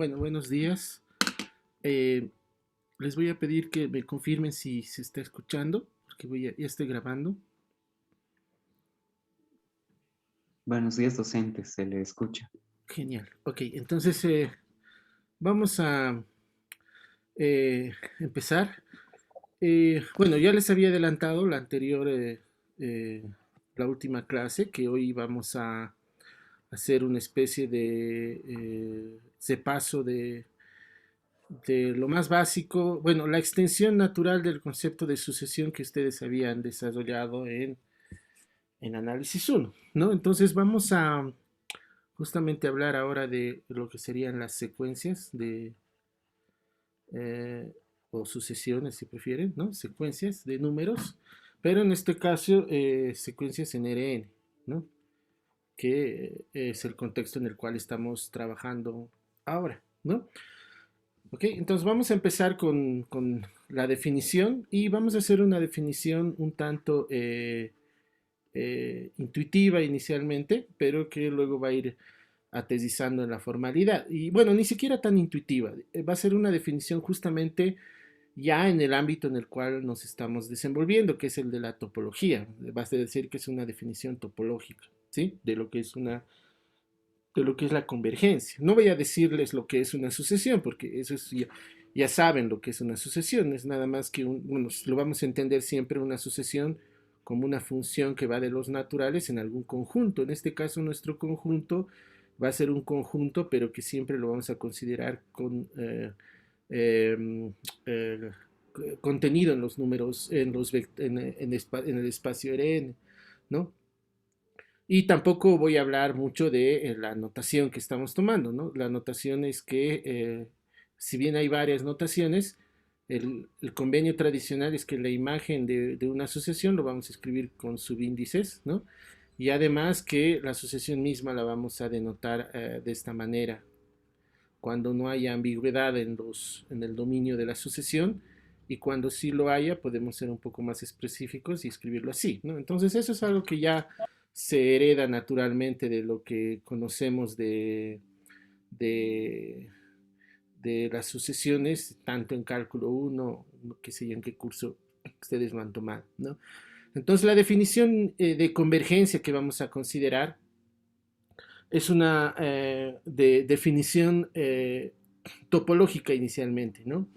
Bueno, buenos días. Eh, Les voy a pedir que me confirmen si se está escuchando, porque ya estoy grabando. Buenos días, docente, se le escucha. Genial. Ok, entonces vamos a empezar. Bueno, ya les había adelantado la anterior, eh, la última clase, que hoy vamos a hacer una especie de repaso de lo más básico, bueno, la extensión natural del concepto de sucesión que ustedes habían desarrollado en análisis uno, ¿no? Entonces vamos a justamente hablar ahora de lo que serían las secuencias eh, o sucesiones, si prefieren, ¿no? Secuencias de números, pero en este caso secuencias en RN, ¿no? Que es el contexto en el cual estamos trabajando ahora, ¿no? Ok, entonces vamos a empezar con la definición y vamos a hacer una definición un tanto intuitiva inicialmente, pero que luego va a ir atesizando en la formalidad. Y bueno, ni siquiera tan intuitiva, va a ser una definición justamente ya en el ámbito en el cual nos estamos desenvolviendo, que es el de la topología. Basta decir que es una definición topológica, ¿sí? De lo que es la convergencia. No voy a decirles lo que es una sucesión, porque eso es ya saben lo que es una sucesión, es nada más que bueno, lo vamos a entender siempre una sucesión como una función que va de los naturales en algún conjunto. En este caso, nuestro conjunto va a ser un conjunto, pero que siempre lo vamos a considerar con eh, eh, contenido en los números, en el espacio Rn, ¿no? Y tampoco voy a hablar mucho de la notación que estamos tomando, ¿no? La notación es que, si bien hay varias notaciones, el convenio tradicional es que la imagen de una asociación lo vamos a escribir con subíndices, ¿no? Y además que la asociación misma la vamos a denotar de esta manera. Cuando no haya ambigüedad en el dominio de la asociación, y cuando sí lo haya, podemos ser un poco más específicos y escribirlo así, ¿no? Entonces eso es algo que ya se hereda naturalmente de lo que conocemos de, de las sucesiones, tanto en cálculo uno, que sé yo en qué curso ustedes lo han tomado, ¿no? Entonces la definición de convergencia que vamos a considerar es una definición topológica inicialmente, ¿no?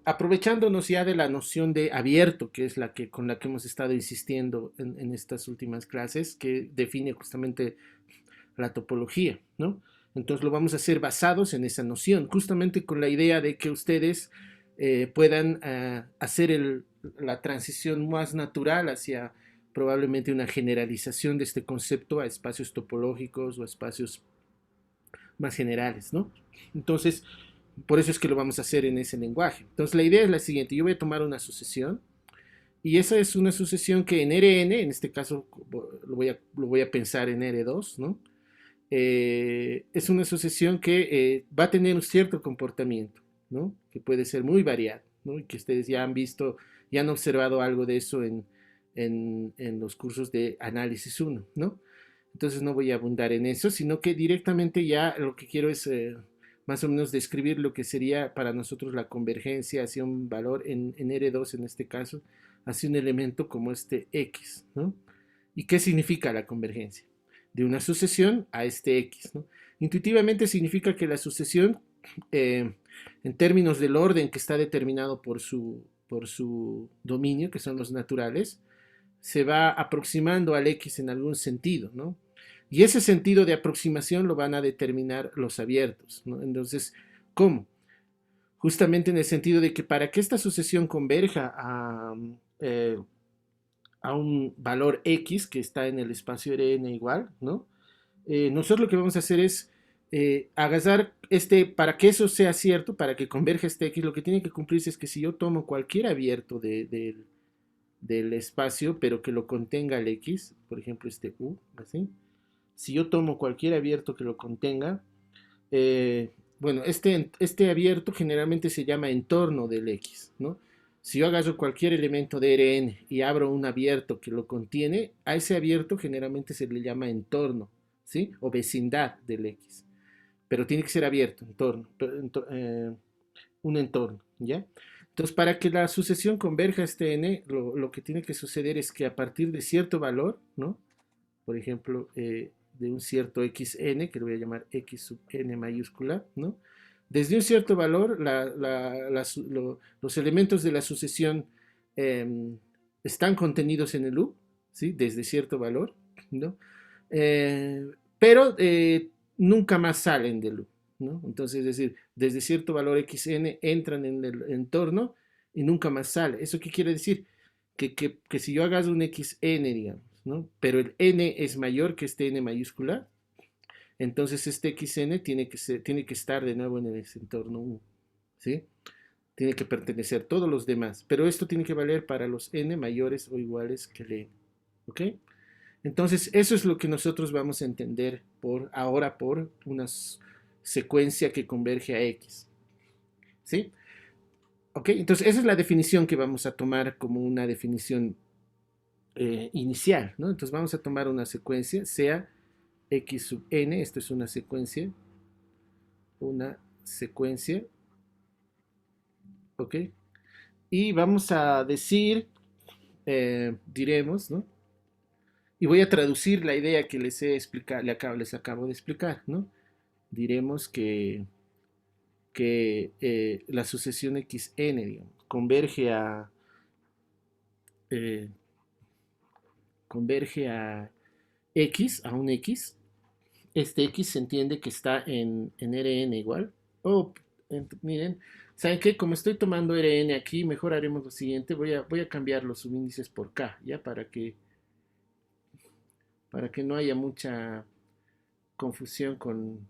Aprovechándonos ya de la noción de abierto, que es con la que hemos estado insistiendo en estas últimas clases, que define justamente la topología, ¿no? Entonces lo vamos a hacer basados en esa noción, justamente con la idea de que ustedes puedan hacer la transición más natural hacia probablemente una generalización de este concepto a espacios topológicos o a espacios más generales, ¿no? Entonces, por eso es que lo vamos a hacer en ese lenguaje. Entonces, la idea es la siguiente: yo voy a tomar una sucesión, y esa es una sucesión que en Rn, en este caso lo voy a pensar en R2, ¿no? Es una sucesión que va a tener un cierto comportamiento, ¿no? Que puede ser muy variado, ¿no? Y que ustedes ya han visto, ya han observado algo de eso en los cursos de análisis uno, ¿no? Entonces no voy a abundar en eso, sino que directamente ya lo que quiero es más o menos describir lo que sería para nosotros la convergencia hacia un valor en R2 en este caso, hacia un elemento como este X, ¿no? ¿Y qué significa la convergencia? De una sucesión a este X, ¿no? Intuitivamente significa que la sucesión, eh, en términos del orden que está determinado por su dominio, que son los naturales, se va aproximando al X en algún sentido, ¿no? Y ese sentido de aproximación lo van a determinar los abiertos, ¿no? Entonces, ¿cómo? Justamente en el sentido de que para que esta sucesión converja a un valor X que está en el espacio Rn igual, ¿no? Nosotros lo que vamos a hacer es agasar para que eso sea cierto, para que converja este X, lo que tiene que cumplirse es que si yo tomo cualquier abierto del espacio, pero que lo contenga el X, por ejemplo este U, así, si yo tomo cualquier abierto que lo contenga, bueno, este abierto generalmente se llama entorno del X, ¿no? Si yo agarro cualquier elemento de Rn y abro un abierto que lo contiene, a ese abierto generalmente se le llama entorno, ¿sí? O vecindad del X. pero tiene que ser abierto, un entorno, ¿ya? Entonces, para que la sucesión converja a este n, lo que tiene que suceder es que a partir de cierto valor, ¿no? Por ejemplo, de un cierto xn, que lo voy a llamar x sub n mayúscula, ¿no? Desde un cierto valor, los elementos de la sucesión están contenidos en el U, ¿sí? Desde cierto valor, ¿no? Pero nunca más salen del U, ¿no? Entonces, es decir, desde cierto valor xn entran en el entorno y nunca más sale. ¿Eso qué quiere decir? Que si yo hago un xn, digamos, ¿no? Pero el n es mayor que este n mayúscula, entonces este xn tiene que estar de nuevo en ese entorno U, ¿sí? Tiene que pertenecer todos los demás, pero esto tiene que valer para los n mayores o iguales que el n, ¿ok? Entonces eso es lo que nosotros vamos a entender ahora por una secuencia que converge a x, ¿sí? ¿Ok? Entonces esa es la definición que vamos a tomar como una definición inicial, ¿no? Entonces vamos a tomar una secuencia, sea x sub n, esto es una secuencia, ¿ok? Y vamos a decir, diremos, ¿no? Y voy a traducir la idea que les acabo de explicar, ¿no? Diremos que la sucesión xn, digamos, eh, converge a x, a un x. Este x se entiende que está en Rn igual. Miren, ¿saben qué? Como estoy tomando Rn aquí, mejor haremos lo siguiente. Voy a cambiar los subíndices por k, ¿ya? Para que no haya mucha confusión con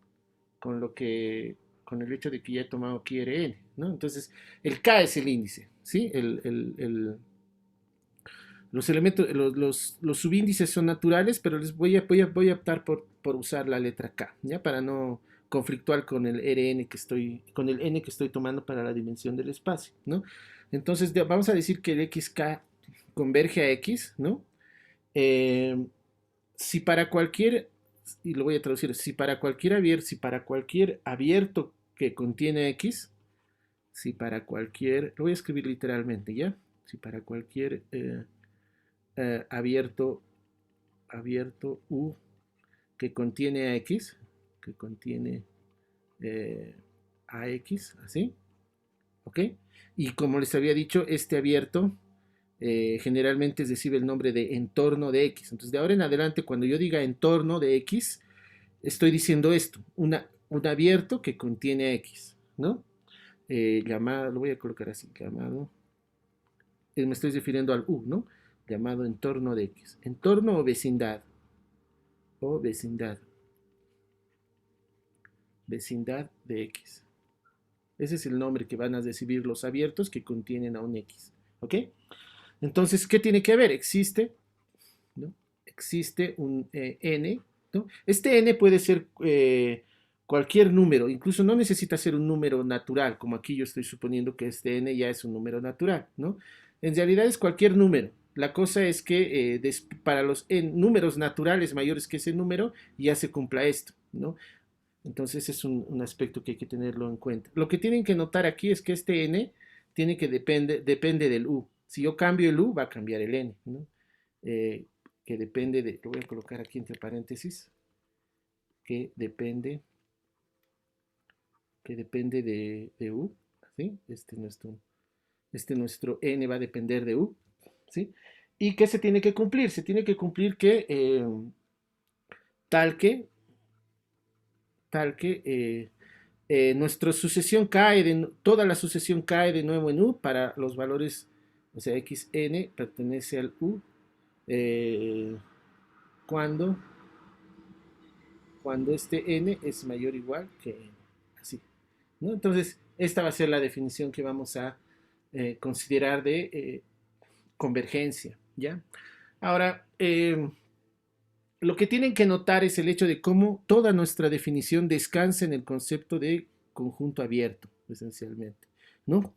con el hecho de que ya he tomado aquí Rn, ¿no? Entonces, el k es el índice, ¿sí? Los elementos, los subíndices son naturales, pero voy a optar por usar la letra K, ¿ya? Para no conflictuar con el con el n que estoy tomando para la dimensión del espacio, ¿no? Entonces vamos a decir que el xk converge a x, ¿no? Si para cualquier, y lo voy a traducir, si para cualquier abierto que contiene x, lo voy a escribir literalmente, ¿ya? Si para cualquier abierto U que contiene a X, que contiene a X, así, ¿ok? Y como les había dicho, este abierto generalmente recibe el nombre de entorno de X. Entonces, de ahora en adelante, cuando yo diga entorno de X, estoy diciendo esto, un abierto que contiene a X, ¿no? Lo voy a colocar así, me estoy refiriendo al U, ¿no? Llamado entorno de X. Entorno o vecindad. Vecindad de X. Ese es el nombre que van a recibir los abiertos que contienen a un X. ¿Ok? Entonces, ¿qué tiene que haber? ¿No? Existe un n, ¿no? Este n puede ser cualquier número, incluso no necesita ser un número natural, como aquí yo estoy suponiendo que este n ya es un número natural, ¿no? En realidad es cualquier número. La cosa es que para los números naturales mayores que ese número ya se cumpla esto, ¿no? Entonces es un aspecto que hay que tenerlo en cuenta. Lo que tienen que notar aquí es que este n depende del u. Si yo cambio el u, va a cambiar el n, ¿no? Que depende lo voy a colocar aquí entre paréntesis, que depende de u, ¿sí? Nuestro n va a depender de u, ¿sí? ¿Y qué se tiene que cumplir? Se tiene que cumplir que tal que nuestra sucesión toda la sucesión cae de nuevo en U para los valores, o sea, xn pertenece al U cuando este n es mayor o igual que n, así, ¿no? Entonces, esta va a ser la definición que vamos a considerar de convergencia, ¿ya? Ahora, lo que tienen que notar es el hecho de cómo toda nuestra definición descansa en el concepto de conjunto abierto, esencialmente, ¿no?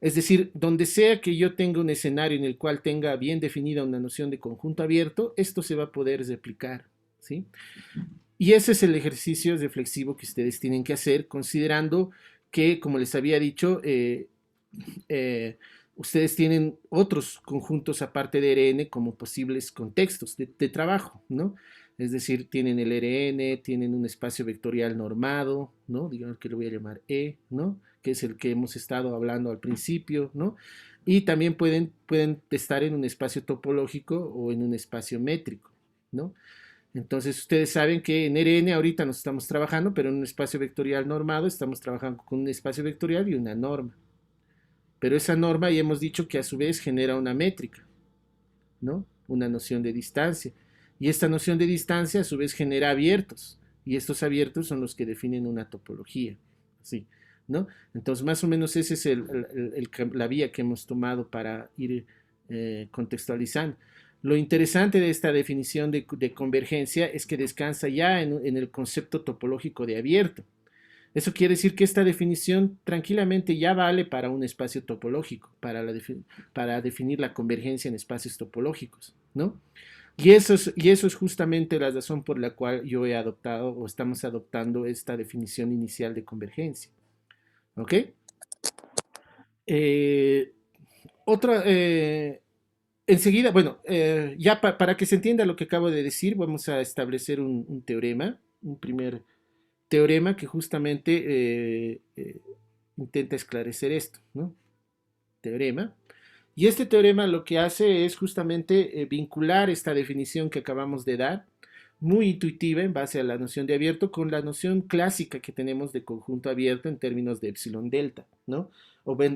Es decir, donde sea que yo tenga un escenario en el cual tenga bien definida una noción de conjunto abierto, esto se va a poder replicar, ¿sí? Y ese es el ejercicio reflexivo que ustedes tienen que hacer, considerando que, como les había dicho, ustedes tienen otros conjuntos aparte de RN como posibles contextos de trabajo, ¿no? Es decir, tienen el RN, tienen un espacio vectorial normado, ¿no? Digamos que lo voy a llamar E, ¿no? Que es el que hemos estado hablando al principio, ¿no? Y también pueden estar en un espacio topológico o en un espacio métrico, ¿no? Entonces ustedes saben que en RN ahorita nos estamos trabajando, pero en un espacio vectorial normado estamos trabajando con un espacio vectorial y una norma. Pero esa norma ya hemos dicho que a su vez genera una métrica, ¿no? Una noción de distancia. Y esta noción de distancia a su vez genera abiertos. Y estos abiertos son los que definen una topología. ¿Sí? ¿No? Entonces, más o menos esa es la vía que hemos tomado para ir contextualizando. Lo interesante de esta definición de convergencia es que descansa ya en el concepto topológico de abierto. Eso quiere decir que esta definición tranquilamente ya vale para un espacio topológico, para definir la convergencia en espacios topológicos, ¿no? Y eso es justamente la razón por la cual yo he adoptado o estamos adoptando esta definición inicial de convergencia. ¿Ok? Eh, otra, enseguida, bueno, ya para que se entienda lo que acabo de decir, vamos a establecer un teorema, un primer teorema que justamente intenta esclarecer esto, ¿no? Teorema. Y este teorema lo que hace es justamente vincular esta definición que acabamos de dar, muy intuitiva en base a la noción de abierto, con la noción clásica que tenemos de conjunto abierto en términos de epsilon delta, ¿no?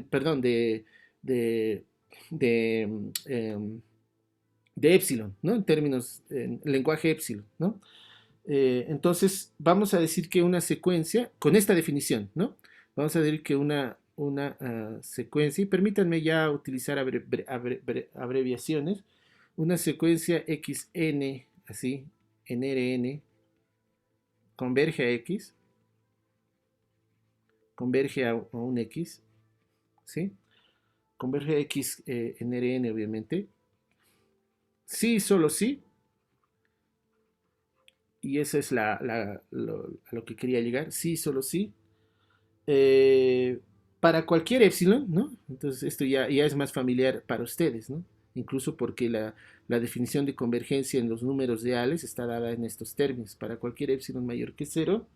Perdón, de, de epsilon, ¿no? En términos, en lenguaje epsilon, ¿no? Entonces, vamos a decir que una secuencia, con esta definición, ¿no? Vamos a decir que una secuencia, y permítanme ya utilizar abreviaciones, una secuencia xn, así, en Rn, converge a x, converge a un x, ¿sí? Converge a x en Rn, obviamente. Sí, solo sí. Y esa es a lo que quería llegar. Sí, solo sí. Para cualquier epsilon, ¿no? Entonces esto ya es más familiar para ustedes, ¿no? Incluso porque la definición de convergencia en los números reales está dada en estos términos. Para cualquier epsilon mayor que cero,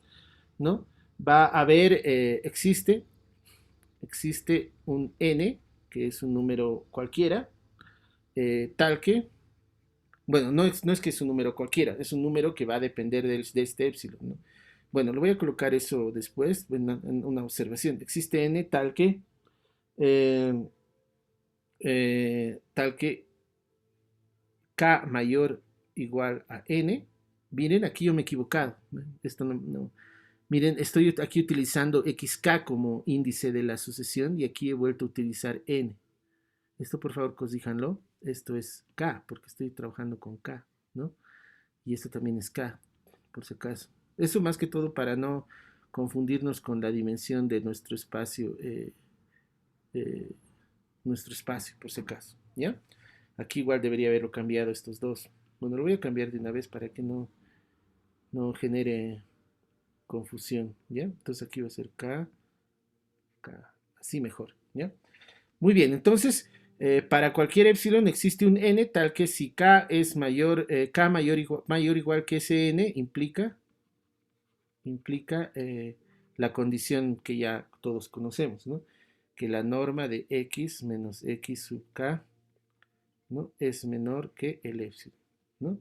¿no? Va a haber, existe un n, que es un número cualquiera, tal que, bueno, no es que es un número cualquiera, es un número que va a depender de este epsilon, ¿no? Bueno, le voy a colocar eso después en una observación. Existe n eh, tal que k mayor igual a n. Miren, aquí yo me he equivocado. Esto no. Miren, estoy aquí utilizando xk como índice de la sucesión y aquí he vuelto a utilizar n. Esto por favor corríjanlo. Esto es k porque estoy trabajando con k, ¿no? Y esto también es k, por si acaso. Eso más que todo para no confundirnos con la dimensión de eh, nuestro espacio, por si acaso, ¿ya? Aquí igual debería haberlo cambiado estos dos. Bueno, lo voy a cambiar de una vez para que no genere confusión, ¿ya? Entonces aquí va a ser K, K, así mejor, ¿ya? Muy bien, entonces para cualquier epsilon existe un n tal que si K es mayor, K mayor igual que ese n implica la condición que ya todos conocemos, ¿no? Que la norma de x menos x sub k, ¿no? Es menor que el epsilon, ¿no?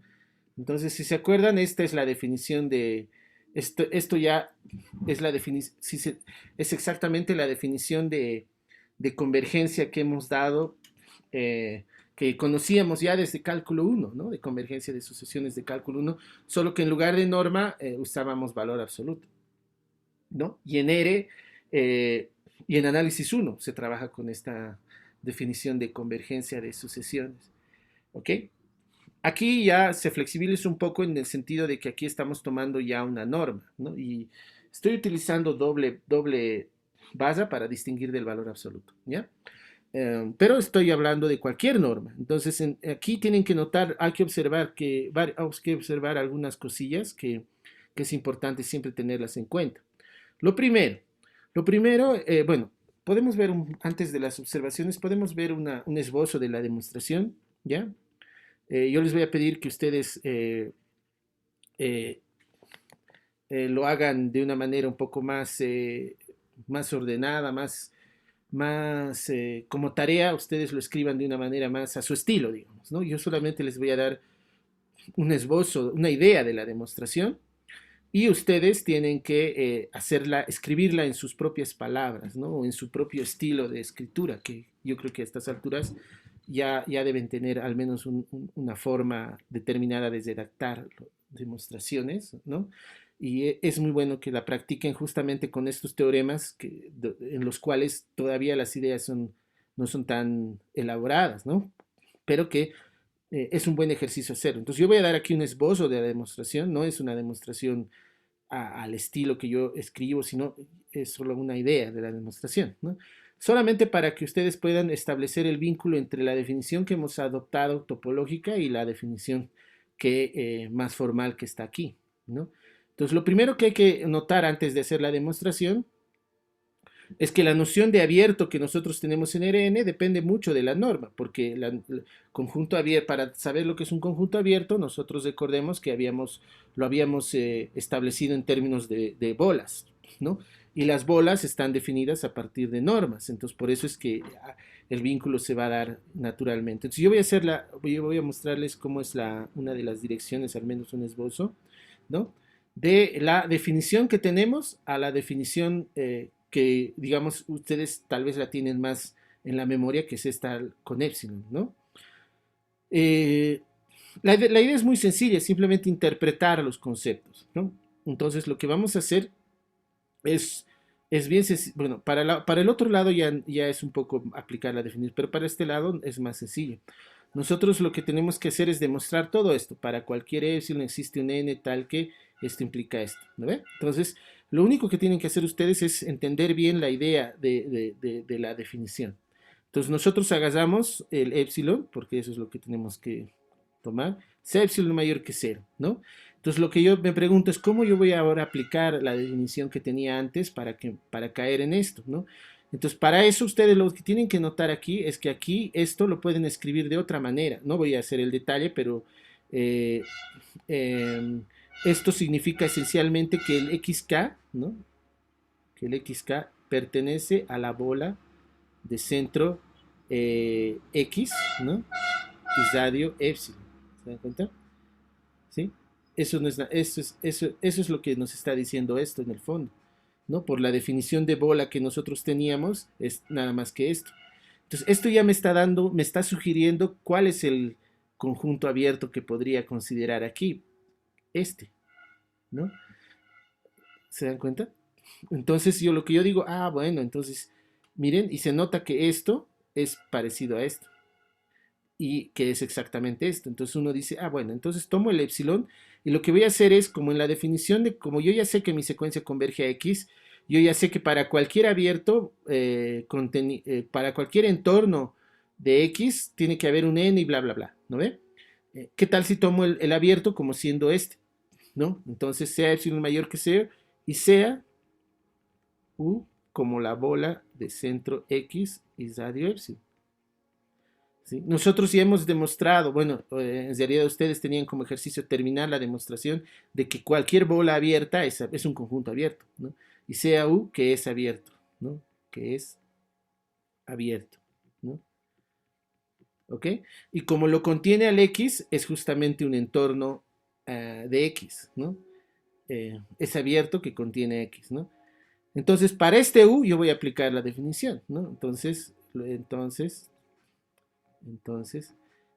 Entonces, si se acuerdan, esta es la definición de... Esto ya es la definición, es exactamente la definición de convergencia que hemos dado, que conocíamos ya desde cálculo 1, ¿no? De convergencia de sucesiones de cálculo 1, solo que en lugar de norma usábamos valor absoluto, ¿no? Y en R y en análisis 1 se trabaja con esta definición de convergencia de sucesiones, ¿ok? Aquí ya se flexibiliza un poco en el sentido de que aquí estamos tomando ya una norma, ¿no? Y estoy utilizando doble barra para distinguir del valor absoluto, ¿ya? Pero estoy hablando de cualquier norma. Entonces, aquí tienen que notar, hay que observar algunas cosillas que que es importante siempre tenerlas en cuenta. Lo primero, bueno, podemos ver, antes de las observaciones, podemos ver un esbozo de la demostración, ¿ya? Yo les voy a pedir que ustedes eh, lo hagan de una manera un poco más ordenada, más como tarea, ustedes lo escriban de una manera más a su estilo, digamos, ¿no? Yo solamente les voy a dar un esbozo, una idea de la demostración, y ustedes tienen que escribirla en sus propias palabras, ¿no? O en su propio estilo de escritura, que yo creo que a estas alturas ya deben tener al menos una forma determinada de redactar demostraciones, ¿no? Y es muy bueno que la practiquen justamente con estos teoremas en los cuales todavía las ideas no son tan elaboradas, ¿no? Pero que es un buen ejercicio hacerlo. Entonces yo voy a dar aquí un esbozo de la demostración, no es una demostración al estilo que yo escribo, sino es solo una idea de la demostración, ¿no? Solamente para que ustedes puedan establecer el vínculo entre la definición que hemos adoptado topológica y la definición más formal que está aquí, ¿no? Entonces, lo primero que hay que notar antes de hacer la demostración es que la noción de abierto que nosotros tenemos en RN depende mucho de la norma, porque el conjunto abierto, para saber lo que es un conjunto abierto, nosotros recordemos que lo habíamos establecido en términos de bolas, ¿no? Y las bolas están definidas a partir de normas, entonces por eso es que el vínculo se va a dar naturalmente. Entonces yo voy a mostrarles cómo es una de las direcciones, al menos un esbozo, ¿no? De la definición que tenemos a la definición que, digamos, ustedes tal vez la tienen más en la memoria, que es esta con epsilon, ¿no? Eh, la idea es muy sencilla, es simplemente interpretar los conceptos, ¿no? Entonces, lo que vamos a hacer es, es bien sencillo. Bueno, para el otro lado ya es un poco aplicar la definición, pero para este lado es más sencillo. Nosotros lo que tenemos que hacer es demostrar todo esto. Para cualquier epsilon existe un n tal que esto implica esto, ¿no ve? Entonces, lo único que tienen que hacer ustedes es entender bien la idea de la definición. Entonces, nosotros agarramos el epsilon, porque eso es lo que tenemos que tomar, sea epsilon mayor que cero, ¿no? Entonces, lo que yo me pregunto es cómo yo voy ahora a aplicar la definición que tenía antes para caer en esto, ¿no? Entonces, para eso ustedes lo que tienen que notar aquí es que aquí esto lo pueden escribir de otra manera. No voy a hacer el detalle, pero eh, eh, esto significa esencialmente que el XK, ¿no? Que el XK pertenece a la bola de centro X, ¿no? Y radio epsilon. ¿Se dan cuenta? ¿Sí? Eso, no es, eso es lo que nos está diciendo esto en el fondo, ¿no? Por la definición de bola que nosotros teníamos, es nada más que esto. Entonces, esto ya me está sugiriendo cuál es el conjunto abierto que podría considerar aquí. Este, ¿no? ¿Se dan cuenta? Entonces, lo que yo digo, bueno, entonces, miren, y se nota que esto es parecido a esto. Y que es exactamente esto. Entonces uno dice, bueno, entonces tomo el epsilon y lo que voy a hacer es, como en la definición como yo ya sé que mi secuencia converge a X, yo ya sé que para cualquier abierto, para cualquier entorno de X, tiene que haber un N y bla, bla, bla, ¿no ve? ¿Qué tal si tomo el abierto como siendo este? ¿No? Entonces sea epsilon mayor que cero y sea U como la bola de centro X y radio epsilon. ¿Sí? Nosotros ya hemos demostrado, bueno, en realidad ustedes tenían como ejercicio terminar la demostración de que cualquier bola abierta es un conjunto abierto, ¿no? Y sea U que es abierto, ¿no? Que es abierto, ¿no? ¿Ok? Y como lo contiene al X, es justamente un entorno de X, ¿no? Es abierto que contiene X, ¿no? Entonces, para este U yo voy a aplicar la definición, ¿no? Entonces,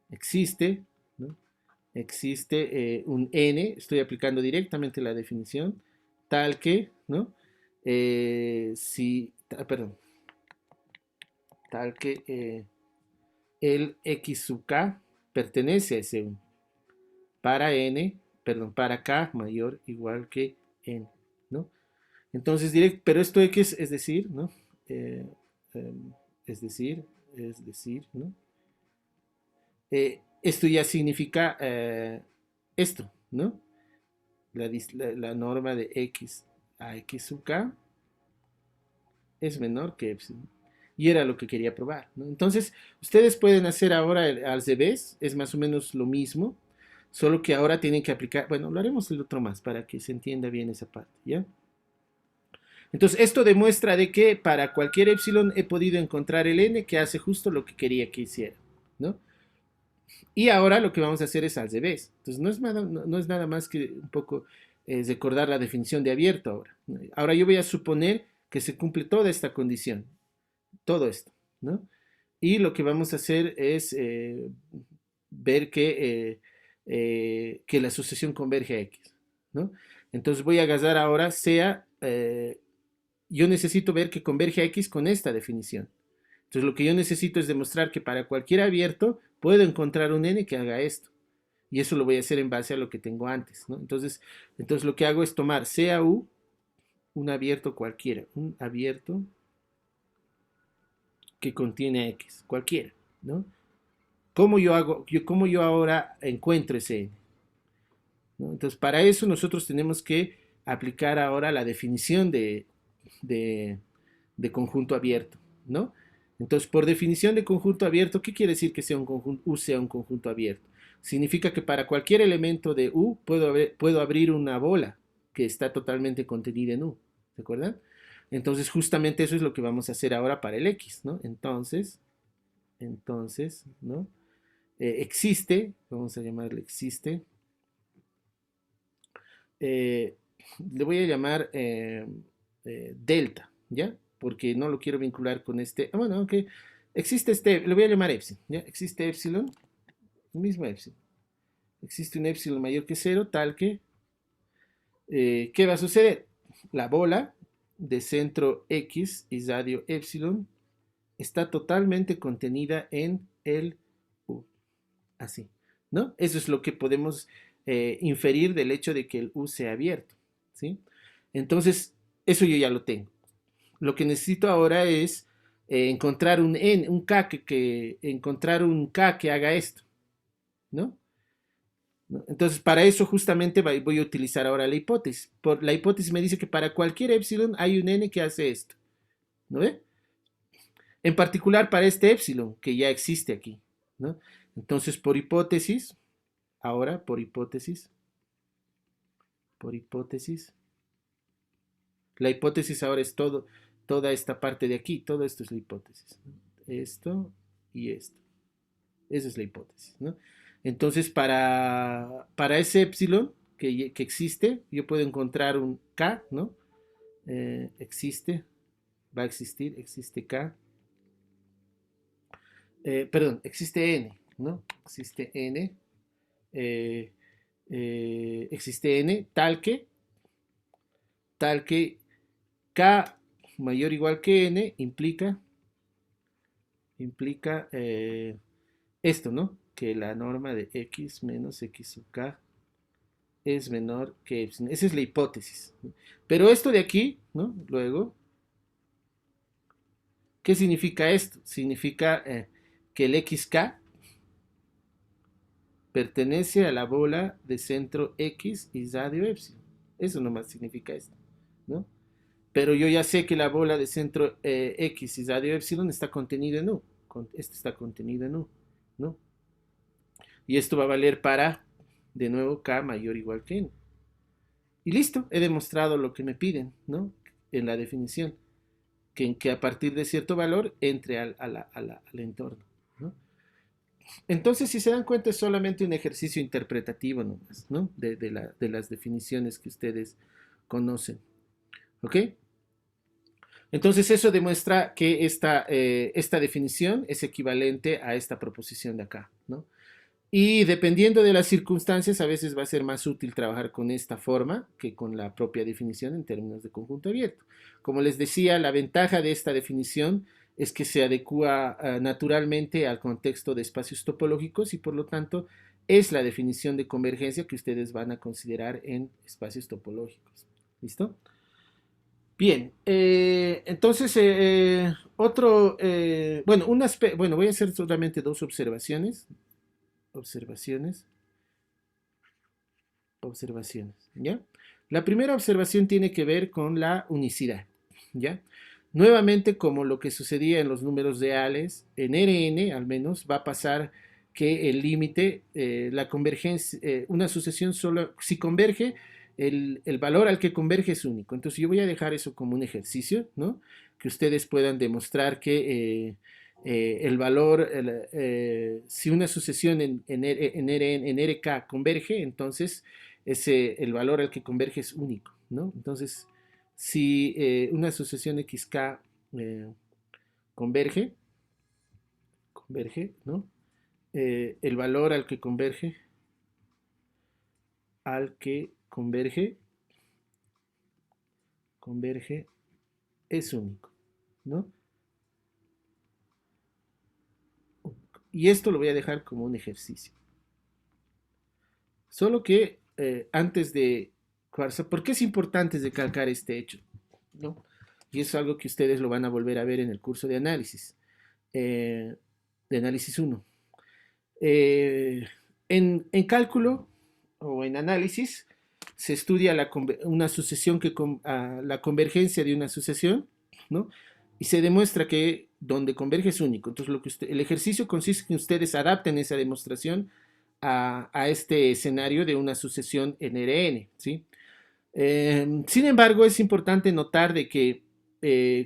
existe, ¿no? Existe un n, estoy aplicando directamente la definición, tal que, ¿no? Perdón, tal que el x sub k pertenece a ese 1 para n, perdón, para k mayor o igual que n, ¿no? Entonces, pero esto x es decir, ¿no? Eh, eh, es decir, ¿no? Esto ya significa esto, ¿no? la norma de x a x sub k es menor que epsilon. Y era lo que quería probar, ¿no? Entonces, ustedes pueden hacer ahora al revés, es más o menos lo mismo, solo que ahora tienen que aplicar, bueno, lo haremos el otro más para que se entienda bien esa parte, ¿ya? Entonces, esto demuestra de que para cualquier epsilon he podido encontrar el n que hace justo lo que quería que hiciera, ¿no? Y ahora lo que vamos a hacer es al revés. Entonces, no es nada más que un poco recordar la definición de abierto ahora. Ahora yo voy a suponer que se cumple toda esta condición, todo esto, ¿no? Y lo que vamos a hacer es ver que la sucesión converge a X, ¿no? Entonces voy a agarrar ahora sea, yo necesito ver que converge a X con esta definición. Entonces lo que yo necesito es demostrar que para cualquier abierto puedo encontrar un n que haga esto. Y eso lo voy a hacer en base a lo que tengo antes, ¿no? Entonces lo que hago es tomar sea U, un abierto cualquiera, un abierto que contiene X, cualquiera, ¿no? ¿Cómo yo ahora encuentro ese n? ¿No? Entonces, para eso nosotros tenemos que aplicar ahora la definición de, de conjunto abierto, ¿no? Entonces, por definición de conjunto abierto, ¿qué quiere decir que sea un conjunto, U sea un conjunto abierto? Significa que para cualquier elemento de U puedo abrir una bola que está totalmente contenida en U, ¿de acuerdo? Entonces, justamente eso es lo que vamos a hacer ahora para el X, ¿no? Entonces, ¿no? Existe, vamos a llamarle existe, eh, le voy a llamar delta, ¿ya? Porque no lo quiero vincular con este, bueno, aunque existe le voy a llamar epsilon, ¿ya? Existe epsilon, el mismo epsilon. Existe un epsilon mayor que cero, tal que, ¿qué va a suceder? La bola de centro X y radio epsilon está totalmente contenida en el U, así, ¿no? Eso es lo que podemos inferir del hecho de que el U sea abierto, ¿sí? Entonces, eso yo ya lo tengo. Lo que necesito ahora es encontrar un K encontrar un K que haga esto, ¿no? ¿No? Entonces, para eso justamente voy a utilizar ahora la hipótesis. La hipótesis me dice que para cualquier epsilon hay un n que hace esto, ¿no ve? En particular para este epsilon que ya existe aquí, ¿no? Entonces, por hipótesis, ahora por hipótesis, la hipótesis ahora es toda esta parte de aquí, todo esto es la hipótesis, ¿no? Esto y esto. Esa es la hipótesis, ¿no? Entonces, para ese epsilon que existe, yo puedo encontrar un K, ¿no? Existe, va a existir, existe K. Perdón, existe N, ¿no? Existe N. eh, existe N tal que K mayor o igual que N implica esto, ¿no? Que la norma de X menos X sub K es menor que epsilon. Esa es la hipótesis. Pero esto de aquí, ¿no? Luego, ¿qué significa esto? Significa que el XK pertenece a la bola de centro X y radio epsilon. Eso nomás significa esto, ¿no? Pero yo ya sé que la bola de centro X y radio epsilon está contenida en U. Este está contenido en U, ¿no? Y esto va a valer para, de nuevo, K mayor o igual que N. Y listo, he demostrado lo que me piden, ¿no? En la definición, que a partir de cierto valor entre al entorno, ¿no? Entonces, si se dan cuenta, es solamente un ejercicio interpretativo nomás, ¿no? De las definiciones que ustedes conocen, ¿ok? Entonces, eso demuestra que esta definición es equivalente a esta proposición de acá, ¿no? Y dependiendo de las circunstancias, a veces va a ser más útil trabajar con esta forma que con la propia definición en términos de conjunto abierto. Como les decía, la ventaja de esta definición es que se adecua naturalmente al contexto de espacios topológicos y por lo tanto es la definición de convergencia que ustedes van a considerar en espacios topológicos. ¿Listo? Bien, entonces bueno, voy a hacer solamente dos observaciones. observaciones, ¿ya? La primera observación tiene que ver con la unicidad, ¿ya? Nuevamente, como lo que sucedía en los números reales, en Rn al menos va a pasar que el límite, la convergencia, una sucesión solo, si converge, el valor al que converge es único. Entonces yo voy a dejar eso como un ejercicio, ¿no? Que ustedes puedan demostrar que el valor, si una sucesión en RK converge, entonces el valor al que converge es único, ¿no? Entonces, si una sucesión XK eh, converge, ¿no? El valor al que converge es único, ¿no? Y esto lo voy a dejar como un ejercicio. Solo que antes de... ¿Por qué es importante recalcar este hecho? ¿No? Y es algo que ustedes lo van a volver a ver en el curso de análisis 1. En cálculo o en análisis se estudia una sucesión la convergencia de una sucesión, ¿no? Y se demuestra que donde converge es único. Entonces, el ejercicio consiste en que ustedes adapten esa demostración a este escenario de una sucesión en Rn, ¿sí? Sin embargo, es importante notar de que,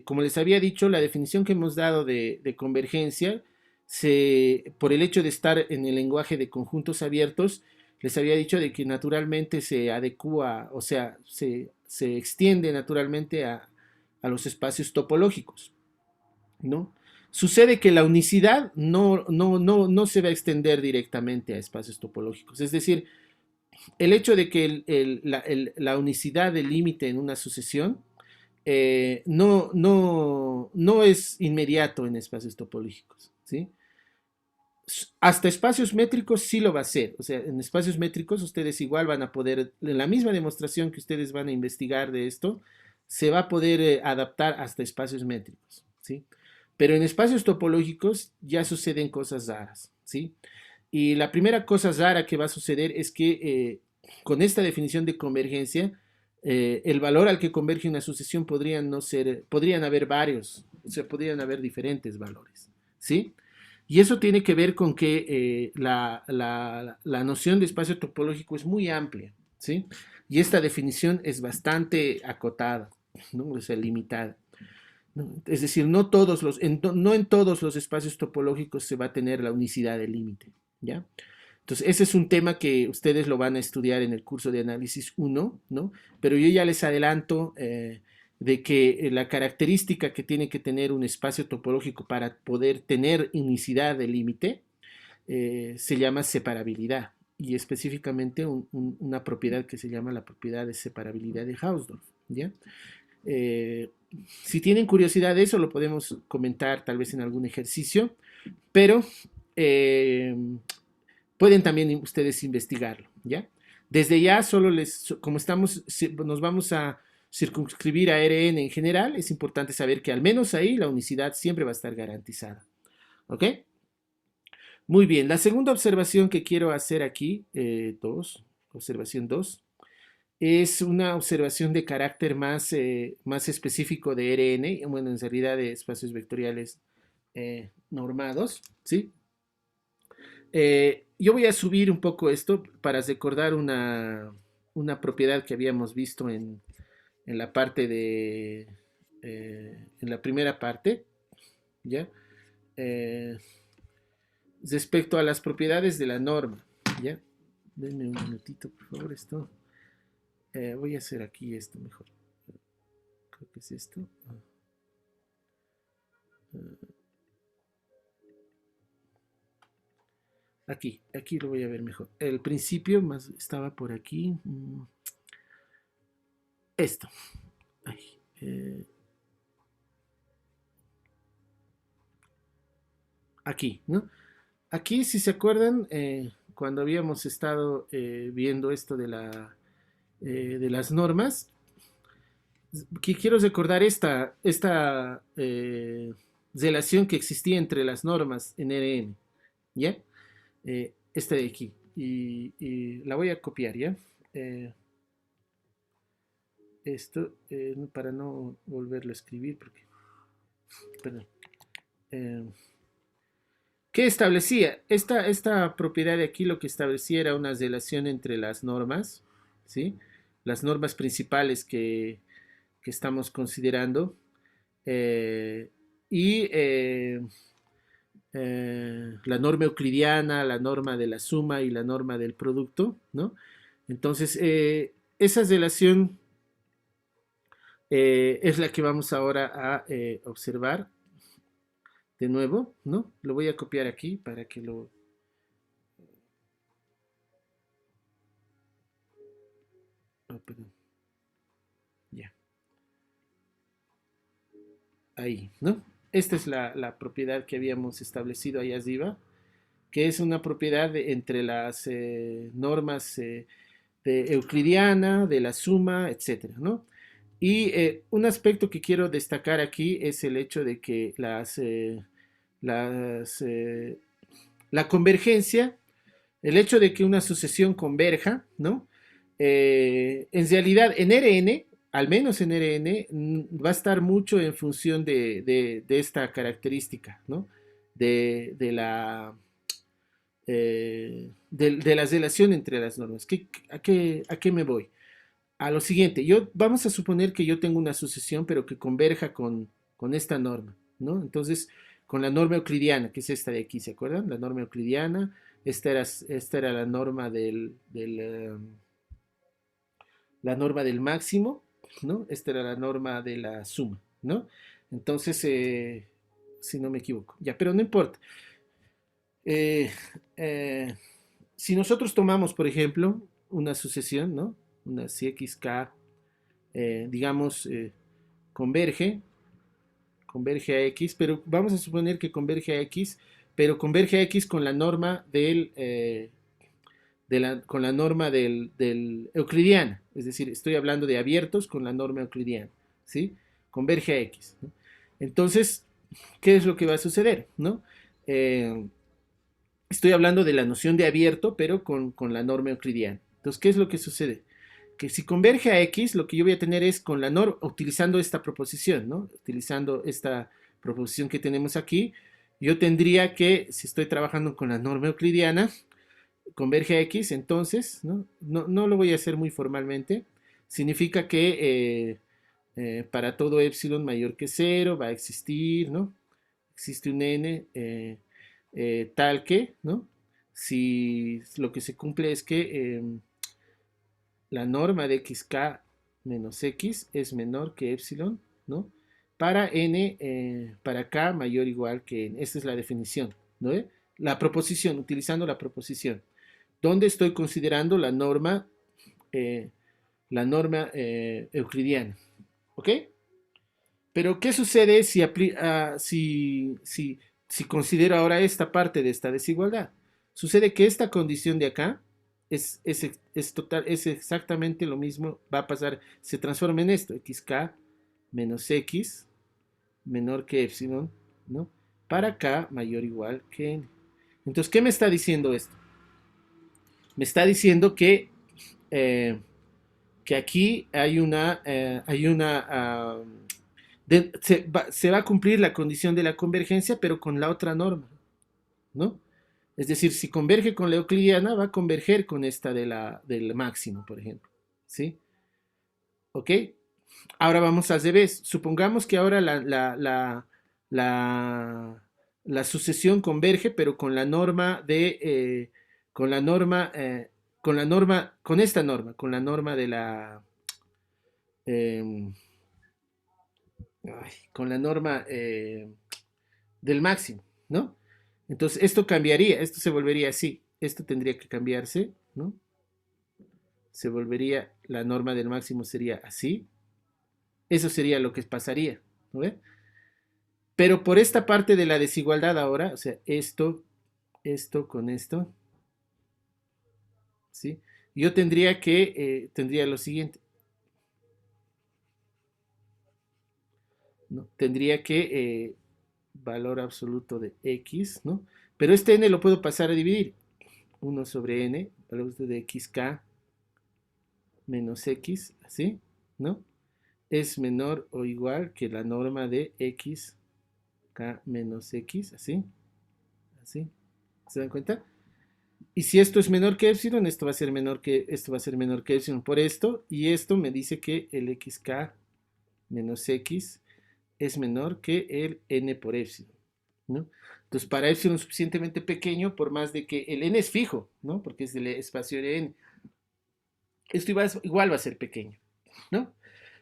como les había dicho, la definición que hemos dado de convergencia, por el hecho de estar en el lenguaje de conjuntos abiertos, les había dicho de que naturalmente se adecua, o sea, se extiende naturalmente a los espacios topológicos, ¿no? Sucede que la unicidad no se va a extender directamente a espacios topológicos, es decir, el hecho de que la unicidad del límite en una sucesión no es inmediato en espacios topológicos, ¿sí? Hasta espacios métricos sí lo va a ser. O sea, en espacios métricos ustedes igual van a poder, en la misma demostración que ustedes van a investigar de esto, se va a poder adaptar hasta espacios métricos, ¿sí? Pero en espacios topológicos ya suceden cosas raras, ¿sí? Y la primera cosa rara que va a suceder es que con esta definición de convergencia, el valor al que converge una sucesión podrían haber varios, o sea, podrían haber diferentes valores, ¿sí? Y eso tiene que ver con que la noción de espacio topológico es muy amplia, ¿sí? Y esta definición es bastante acotada, ¿no? O sea, limitada. ¿No? Es decir, no en todos los espacios topológicos se va a tener la unicidad del límite, ¿ya? Entonces, ese es un tema que ustedes lo van a estudiar en el curso de análisis 1, ¿no? Pero yo ya les adelanto de que la característica que tiene que tener un espacio topológico para poder tener unicidad del límite se llama separabilidad, y específicamente una propiedad que se llama la propiedad de separabilidad de Hausdorff, ¿ya? Eh, si tienen curiosidad de eso, lo podemos comentar tal vez en algún ejercicio, pero eh, pueden también ustedes investigarlo, ¿ya? Desde ya, como nos vamos a circunscribir a Rn en general, es importante saber que al menos ahí la unicidad siempre va a estar garantizada, ¿ok? Muy bien, la segunda observación que quiero hacer aquí, observación 2, es una observación de carácter más específico de Rn, bueno, en realidad de espacios vectoriales normados, ¿sí? Yo voy a subir un poco esto para recordar una propiedad que habíamos visto en la parte en la primera parte, ¿ya? Eh, Respecto a las propiedades de la norma, ¿ya? Denme un minutito, por favor, esto. Voy a hacer aquí esto mejor. Creo que es esto. Aquí lo voy a ver mejor. El principio más estaba por aquí. Esto. Ay, aquí, ¿no? Aquí, si se acuerdan, cuando habíamos estado viendo esto de las normas, quiero recordar esta relación que existía entre las normas en Rn, ¿ya? Esta de aquí. Y la voy a copiar, ¿ya? esto para no volverlo a escribir, porque, perdón. ¿Qué establecía? Esta propiedad de aquí lo que establecía era una relación entre las normas, ¿sí? Las normas principales que estamos considerando eh, y la norma euclidiana, la norma de la suma y la norma del producto, ¿no? Entonces, esa relación es la que vamos ahora a observar de nuevo, ¿no? Lo voy a copiar aquí para que lo... Oh, perdón. Ya. Ahí, ¿no? Esta es la propiedad que habíamos establecido ahí arriba, que es una propiedad entre las normas de euclidiana, de la suma, etcétera, ¿no? Y un aspecto que quiero destacar aquí es el hecho de que las, la convergencia, el hecho de que una sucesión converja, ¿no? En realidad, en Rn, al menos en Rn, va a estar mucho en función de esta característica, ¿no? De la de la relación entre las normas. A qué me voy? A lo siguiente, vamos a suponer que yo tengo una sucesión, pero que converja con esta norma, ¿no? Entonces, con la norma euclidiana, que es esta de aquí, ¿se acuerdan? La norma euclidiana, esta era la norma del máximo, ¿no? Esta era la norma de la suma, ¿no? Entonces, si no me equivoco, ya, pero no importa. Eh, eh, si nosotros tomamos, por ejemplo, una sucesión, ¿no? Una si xk, digamos, converge a x, pero vamos a suponer que converge a x, pero converge a x con la norma con la norma del euclidiana, es decir, estoy hablando de abiertos con la norma euclidiana, ¿sí? Converge a x, ¿no? Entonces, ¿qué es lo que va a suceder, no? Estoy hablando de la noción de abierto, pero con la norma euclidiana. Entonces, ¿qué es lo que sucede? Que si converge a x, lo que yo voy a tener es con la norma, utilizando esta proposición, ¿no? Utilizando esta proposición que tenemos aquí, yo tendría que, si estoy trabajando con la norma euclidiana, converge a x, entonces, no lo voy a hacer muy formalmente, significa que para todo epsilon mayor que 0 va a existir, ¿no? Existe un n tal que, ¿no? Si lo que se cumple es que la norma de xk menos x es menor que epsilon, ¿no? Para n, para k mayor o igual que n. Esta es la definición, ¿no? La proposición, utilizando la proposición, donde estoy considerando la norma euclidiana, ¿ok? Pero, ¿qué sucede si considero ahora esta parte de esta desigualdad? Sucede que esta condición de acá es exactamente lo mismo, va a pasar, se transforma en esto, xk menos x menor que epsilon, ¿no? Para k mayor o igual que n. Entonces, ¿qué me está diciendo esto? Me está diciendo que aquí se va a cumplir la condición de la convergencia, pero con la otra norma, ¿no? Es decir, si converge con la euclidiana, va a converger con esta del máximo, por ejemplo, ¿sí? ¿Ok? Ahora vamos al revés. Supongamos que ahora la sucesión converge, pero con la norma con la norma, con esta norma, con la norma de eh, con la norma del máximo, ¿no? Entonces esto cambiaría, esto se volvería así, esto tendría que cambiarse, ¿no? Se volvería, la norma del máximo sería así, eso sería lo que pasaría, ¿no ve? Pero por esta parte de la desigualdad ahora, o sea, esto con esto, ¿sí? Yo tendría lo siguiente, ¿no? Tendría que valor absoluto de x, ¿no? Pero este n lo puedo pasar a dividir. 1 sobre n, valor de xk menos x, así, ¿no? Es menor o igual que la norma de x k menos x, así, así. ¿Se dan cuenta? Y si esto es menor que epsilon, esto va a ser menor que epsilon por esto, y esto me dice que el xk menos x es menor que el n por epsilon, ¿no? Entonces, para epsilon suficientemente pequeño, por más de que el n es fijo, ¿no? Porque es del espacio de n, esto igual va a ser pequeño, ¿no?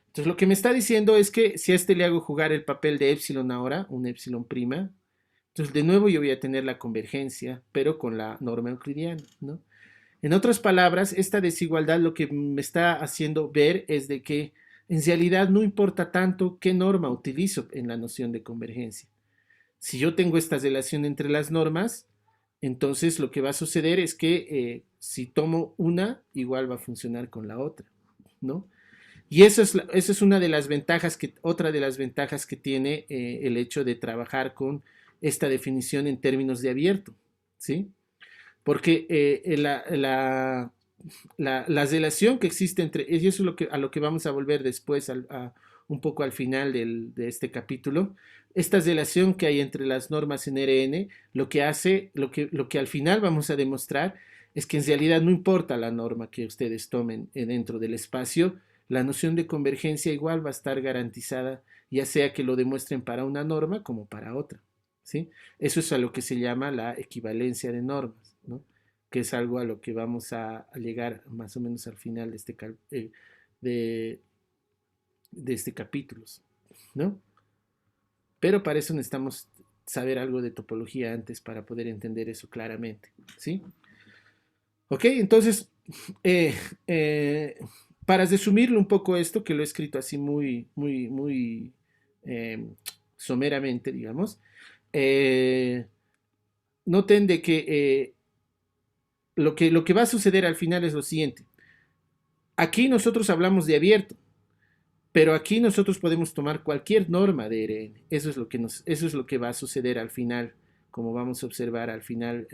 Entonces, lo que me está diciendo es que si a este le hago jugar el papel de epsilon ahora, un epsilon prima, entonces de nuevo yo voy a tener la convergencia, pero con la norma euclidiana, ¿no? En otras palabras, esta desigualdad lo que me está haciendo ver es de que en realidad no importa tanto qué norma utilizo en la noción de convergencia. Si yo tengo esta relación entre las normas, entonces lo que va a suceder es que si tomo una, igual va a funcionar con la otra, ¿no? Y esa es una de las ventajas otra de las ventajas que tiene el hecho de trabajar con esta definición en términos de abierto, ¿sí? Porque la relación que existe entre, y eso es a lo que vamos a volver después, un poco al final de este capítulo, esta relación que hay entre las normas en RN, lo que hace, lo que al final vamos a demostrar es que en realidad no importa la norma que ustedes tomen dentro del espacio, la noción de convergencia igual va a estar garantizada, ya sea que lo demuestren para una norma como para otra, ¿sí? Eso es a lo que se llama la equivalencia de normas, ¿no? Que es algo a lo que vamos a llegar más o menos al final de, de este capítulo, ¿no? Pero para eso necesitamos saber algo de topología antes para poder entender eso claramente, ¿sí? Ok, entonces, eh, eh, para resumirlo un poco esto, que lo he escrito así muy eh, someramente, digamos, eh, noten de que lo que va a suceder al final es lo siguiente. Aquí nosotros hablamos de abierto, pero aquí nosotros podemos tomar cualquier norma de RN. Eso es lo que va a suceder al final, como vamos a observar al final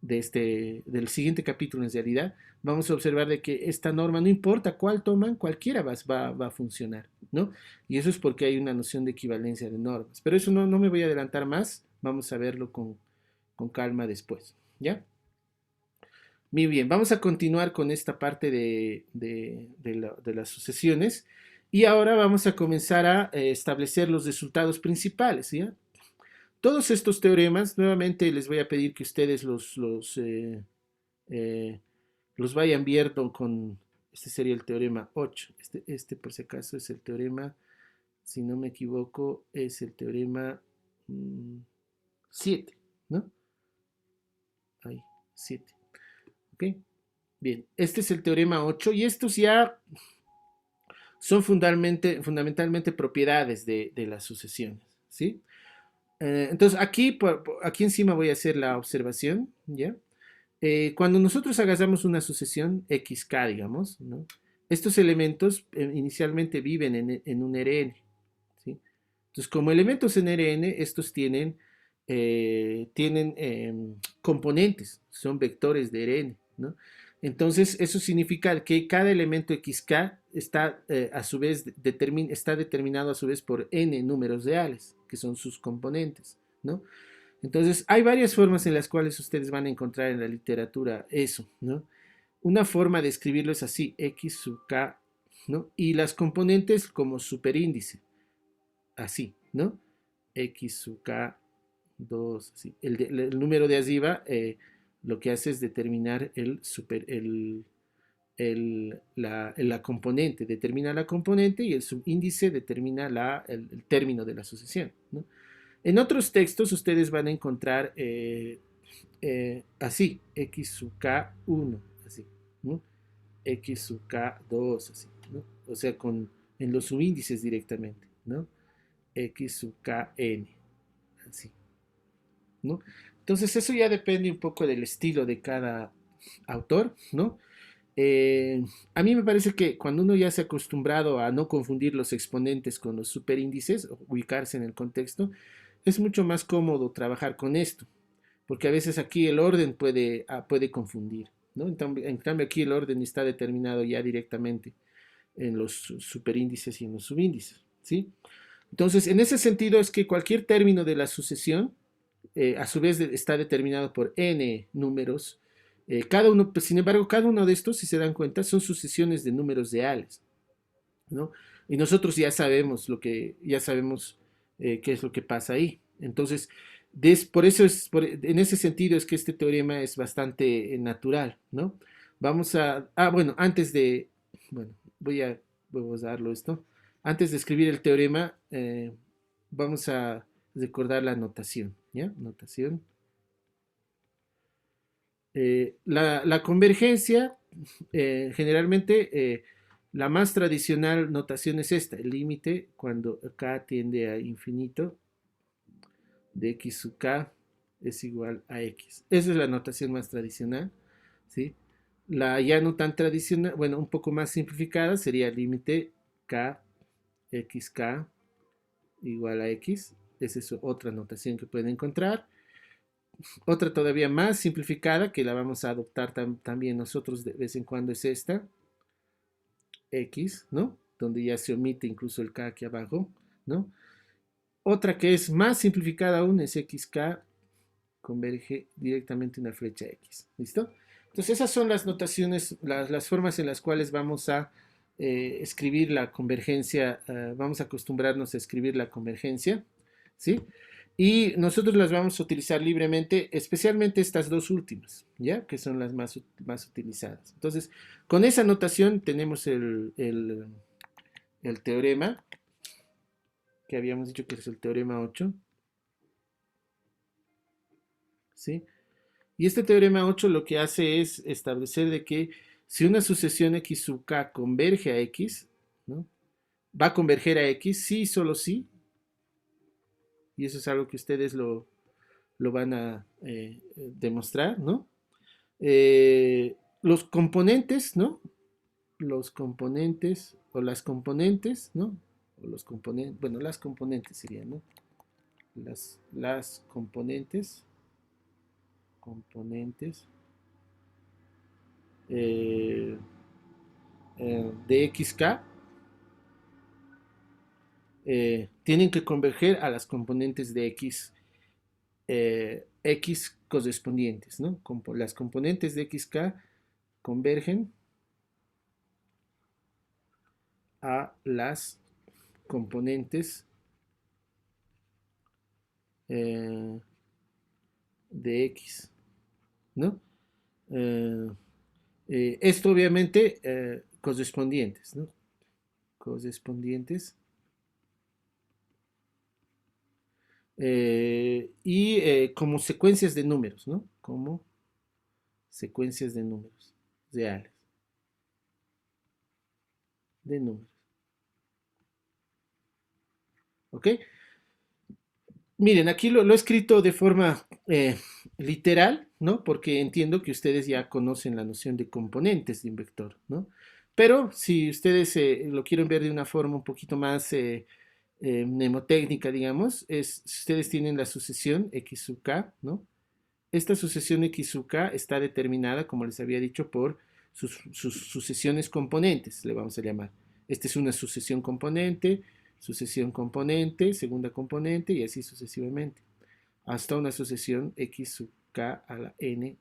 del siguiente capítulo en realidad. Vamos a observar de que esta norma, no importa cuál toman, cualquiera va a funcionar, ¿no? Y eso es porque hay una noción de equivalencia de normas. Pero eso no me voy a adelantar más, vamos a verlo con calma después, ¿ya? Muy bien, vamos a continuar con esta parte de las sucesiones y ahora vamos a comenzar a establecer los resultados principales, ¿ya? Todos estos teoremas, nuevamente les voy a pedir que ustedes eh, los vayan viendo con, este sería el teorema 8, este por si acaso es el teorema, si no me equivoco, es el teorema 7, ¿no? Ahí, 7. ¿Ok? Bien, este es el teorema 8 y estos ya son fundamentalmente propiedades de las sucesiones, ¿sí? Entonces aquí encima voy a hacer la observación, ¿ya? Cuando nosotros hagamos una sucesión xk, digamos, ¿no? Estos elementos inicialmente viven en un Rn, ¿sí? Entonces, como elementos en Rn, estos tienen componentes, son vectores de Rn, ¿no? Entonces, eso significa que cada elemento xk está a su vez está determinado a su vez por n números reales, que son sus componentes, ¿no? Entonces, hay varias formas en las cuales ustedes van a encontrar en la literatura eso, ¿no? Una forma de escribirlo es así, x sub k, ¿no? Y las componentes como superíndice, así, ¿no? X sub k 2, así. El número de arriba lo que hace es determinar la componente, determina la componente y el subíndice determina el término de la sucesión, ¿no? En otros textos ustedes van a encontrar así, x sub k1, así, ¿no? X sub k2, así, ¿no? O sea, en los subíndices directamente, ¿no? X sub kn, así, ¿no? Entonces eso ya depende un poco del estilo de cada autor, ¿no? A mí me parece que cuando uno ya se ha acostumbrado a no confundir los exponentes con los superíndices, ubicarse en el contexto, es mucho más cómodo trabajar con esto, porque a veces aquí el orden puede confundir, ¿no? En cambio aquí el orden está determinado ya directamente en los superíndices y en los subíndices, ¿sí? Entonces, en ese sentido es que cualquier término de la sucesión, a su vez está determinado por n números. Cada uno, pues, sin embargo, cada uno de estos, si se dan cuenta, son sucesiones de números reales, ¿no? Y nosotros ya sabemos qué es lo que pasa ahí. Entonces, por eso en ese sentido es que este teorema es bastante natural, ¿no? Bueno, bueno, voy a darlo esto. Antes de escribir el teorema, vamos a recordar la notación, ¿ya? Notación. La convergencia, generalmente, la más tradicional notación es esta, el límite cuando k tiende a infinito de x sub k es igual a x. Esa es la notación más tradicional, ¿sí? La ya no tan tradicional, bueno, un poco más simplificada sería el límite k, xk igual a x. Esa es otra notación que pueden encontrar. Otra todavía más simplificada, que la vamos a adoptar también nosotros de vez en cuando, es esta, x, ¿no? Donde ya se omite incluso el k aquí abajo, ¿no? Otra que es más simplificada aún es xk converge directamente una flecha x, ¿listo? Entonces esas son las notaciones, las formas en las cuales vamos a escribir la convergencia, vamos a acostumbrarnos a escribir la convergencia, ¿sí? Y nosotros las vamos a utilizar libremente, especialmente estas dos últimas, ¿ya? Que son las más utilizadas. Entonces, con esa notación tenemos el teorema, que habíamos dicho que es el teorema 8, ¿sí? Y este teorema 8 lo que hace es establecer de que si una sucesión x sub k converge a x, ¿no? Va a converger a x, sí y solo sí, y eso es algo que ustedes lo van a demostrar, ¿no? Los componentes, ¿no? Los componentes o las componentes, ¿no? O los componentes, bueno, las componentes serían, ¿no? Las componentes eh, de xk tienen que converger a las componentes de x correspondientes, ¿no? Las componentes de xk convergen a las componentes de x, ¿no? Esto obviamente correspondientes, ¿no? Correspondientes. Y como secuencias de números, ¿no? Como secuencias de números reales. De números. ¿Ok? Miren, aquí lo he escrito de forma literal, ¿no? Porque entiendo que ustedes ya conocen la noción de componentes de un vector, ¿no? Pero si ustedes lo quieren ver de una forma un poquito más mnemotécnica, digamos, si ustedes tienen la sucesión x sub k, ¿no? Esta sucesión x sub k está determinada, como les había dicho, por sus sucesiones componentes, le vamos a llamar. Esta es una sucesión componente, segunda componente y así sucesivamente, hasta una sucesión x sub k a la n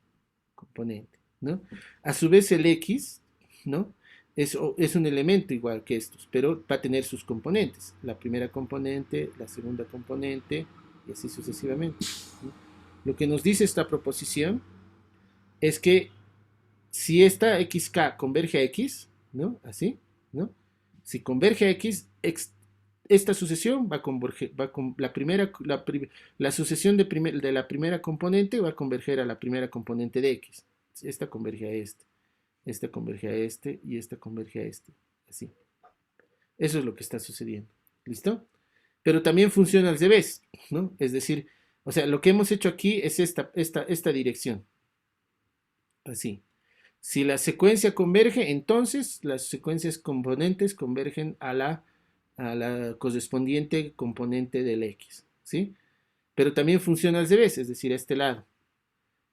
componente, ¿no? A su vez el x, ¿no? Es un elemento igual que estos, pero va a tener sus componentes, la primera componente, la segunda componente y así sucesivamente, ¿no? Lo que nos dice esta proposición es que si esta xk converge a x, ¿no? Así, ¿no? Si converge a x, esta sucesión va a converger, la sucesión de la primera componente va a converger a la primera componente de x. Esta converge a esta converge a y esta converge a así. Eso es lo que está sucediendo. ¿Listo? Pero también funciona al revés, ¿no? Es decir, o sea, lo que hemos hecho aquí es esta dirección. Así. Si la secuencia converge, entonces las secuencias componentes convergen a la correspondiente componente del X, ¿sí? Pero también funciona al revés, es decir, a este lado.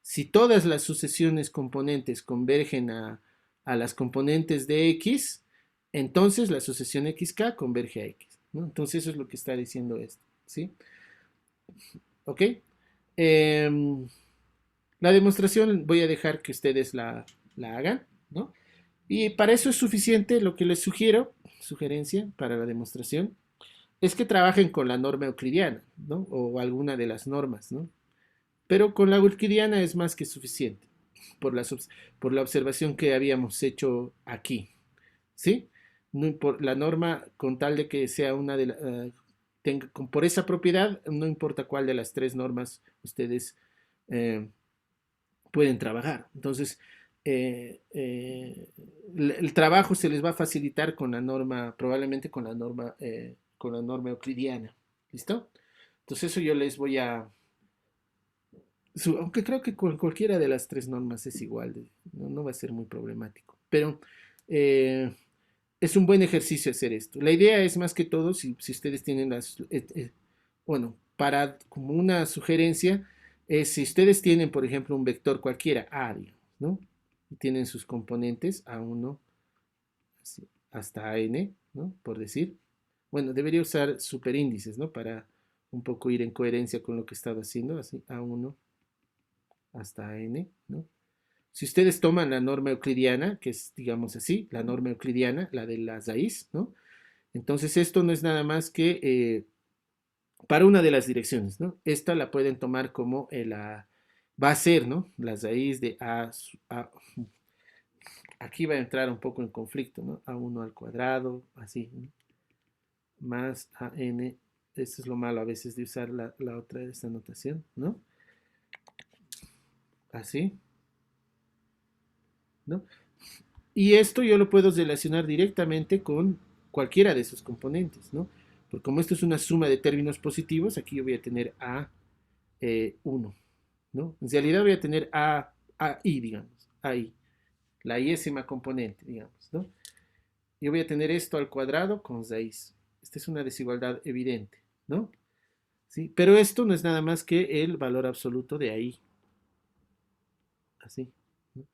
Si todas las sucesiones componentes convergen a las componentes de X, entonces la sucesión XK converge a X, ¿no? Entonces eso es lo que está diciendo esto, ¿sí? ¿Ok? Eh, la demostración voy a dejar que ustedes la hagan, ¿no? Y para eso es suficiente lo que les sugerencia para la demostración, es que trabajen con la norma euclidiana, ¿no? O alguna de las normas, ¿no? Pero con la euclidiana es más que suficiente por la, por la observación que habíamos hecho aquí, ¿sí? No la norma, con tal de que sea una de tenga, por esa propiedad, no importa cuál de las tres normas ustedes pueden trabajar. Entonces, el trabajo se les va a facilitar con la norma, probablemente con la norma euclidiana. ¿Listo? Entonces eso yo les voy a... aunque creo que con cualquiera de las tres normas es igual, no va a ser muy problemático. Pero es un buen ejercicio hacer esto. La idea es más que todo, si ustedes tienen las... bueno, para como una sugerencia, si ustedes tienen, por ejemplo, un vector cualquiera, A, digamos, ¿no? Y tienen sus componentes A1 hasta n, ¿no? Por decir. Bueno, debería usar superíndices, ¿no? Para un poco ir en coherencia con lo que he estado haciendo, así, A1 hasta n, ¿no? Si ustedes toman la norma euclidiana, que es, digamos así, la norma euclidiana, la de las raíz, ¿no? Entonces esto no es nada más que para una de las direcciones, ¿no? Esta la pueden tomar como va a ser, ¿no? La raíz de aquí va a entrar un poco en conflicto, ¿no? A1 al cuadrado, así, ¿no? Más AN, esto es lo malo a veces de usar la otra de esta notación, ¿no? Así, ¿no? Y esto yo lo puedo relacionar directamente con cualquiera de esos componentes, ¿no? Porque como esto es una suma de términos positivos, aquí yo voy a tener A1, ¿no? En realidad voy a tener AI, digamos, AI, la iésima componente, digamos, ¿no? Yo voy a tener esto al cuadrado con raíz. Esta es una desigualdad evidente, ¿no? ¿Sí? Pero esto no es nada más que el valor absoluto de AI, así, ¿no?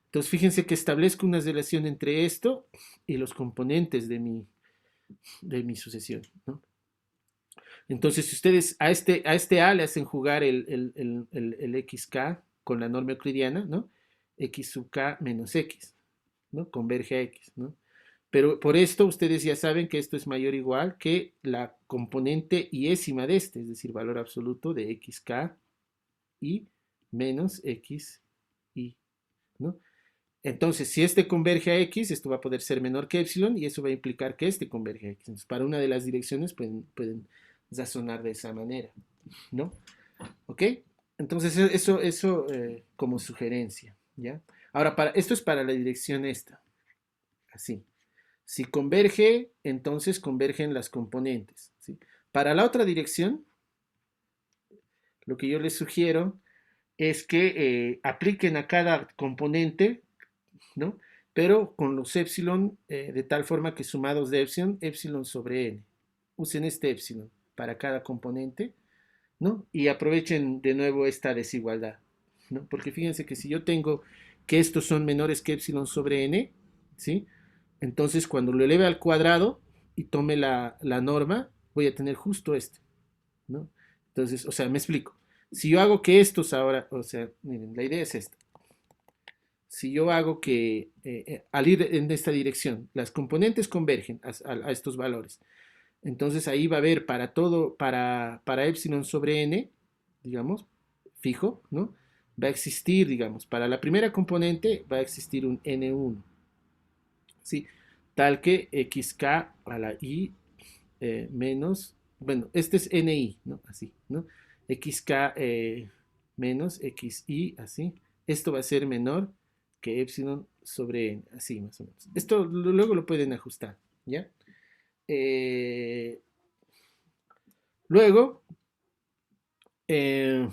Entonces fíjense que establezco una relación entre esto y los componentes de mi sucesión, ¿no? Entonces, si ustedes a este A le hacen jugar el XK con la norma euclidiana, ¿no? X sub K menos X, ¿no? Converge a X, ¿no? Pero por esto ustedes ya saben que esto es mayor o igual que la componente iésima de este, es decir, valor absoluto de XK y menos XI, ¿no? Entonces, si este converge a X, esto va a poder ser menor que epsilon y eso va a implicar que este converge a X. Entonces, para una de las direcciones pueden razonar de esa manera, ¿no? ¿Ok? Entonces, eso como sugerencia, ¿ya? Ahora, esto es para la dirección esta, así. Si converge, entonces convergen las componentes, ¿sí? Para la otra dirección, lo que yo les sugiero es que apliquen a cada componente, ¿no? Pero con los epsilon de tal forma que sumados de epsilon, epsilon sobre n. Usen este epsilon para cada componente, ¿no? Y aprovechen de nuevo esta desigualdad, ¿no? Porque fíjense que si yo tengo que estos son menores que epsilon sobre n, ¿sí? Entonces cuando lo eleve al cuadrado y tome la norma, voy a tener justo este, ¿no? Entonces, o sea, me explico. Si yo hago que estos ahora, o sea, miren, la idea es esta. Si yo hago que al ir en esta dirección, las componentes convergen a estos valores, entonces ahí va a haber para todo, para epsilon sobre n, digamos, fijo, ¿no? Va a existir, digamos, para la primera componente va a existir un n1, ¿sí? Tal que xk a la i menos, bueno, este es ni, ¿no? Así, ¿no? xk menos xi, así. Esto va a ser menor que epsilon sobre n, así más o menos. Esto luego lo pueden ajustar, ¿ya? Eh, luego, eh,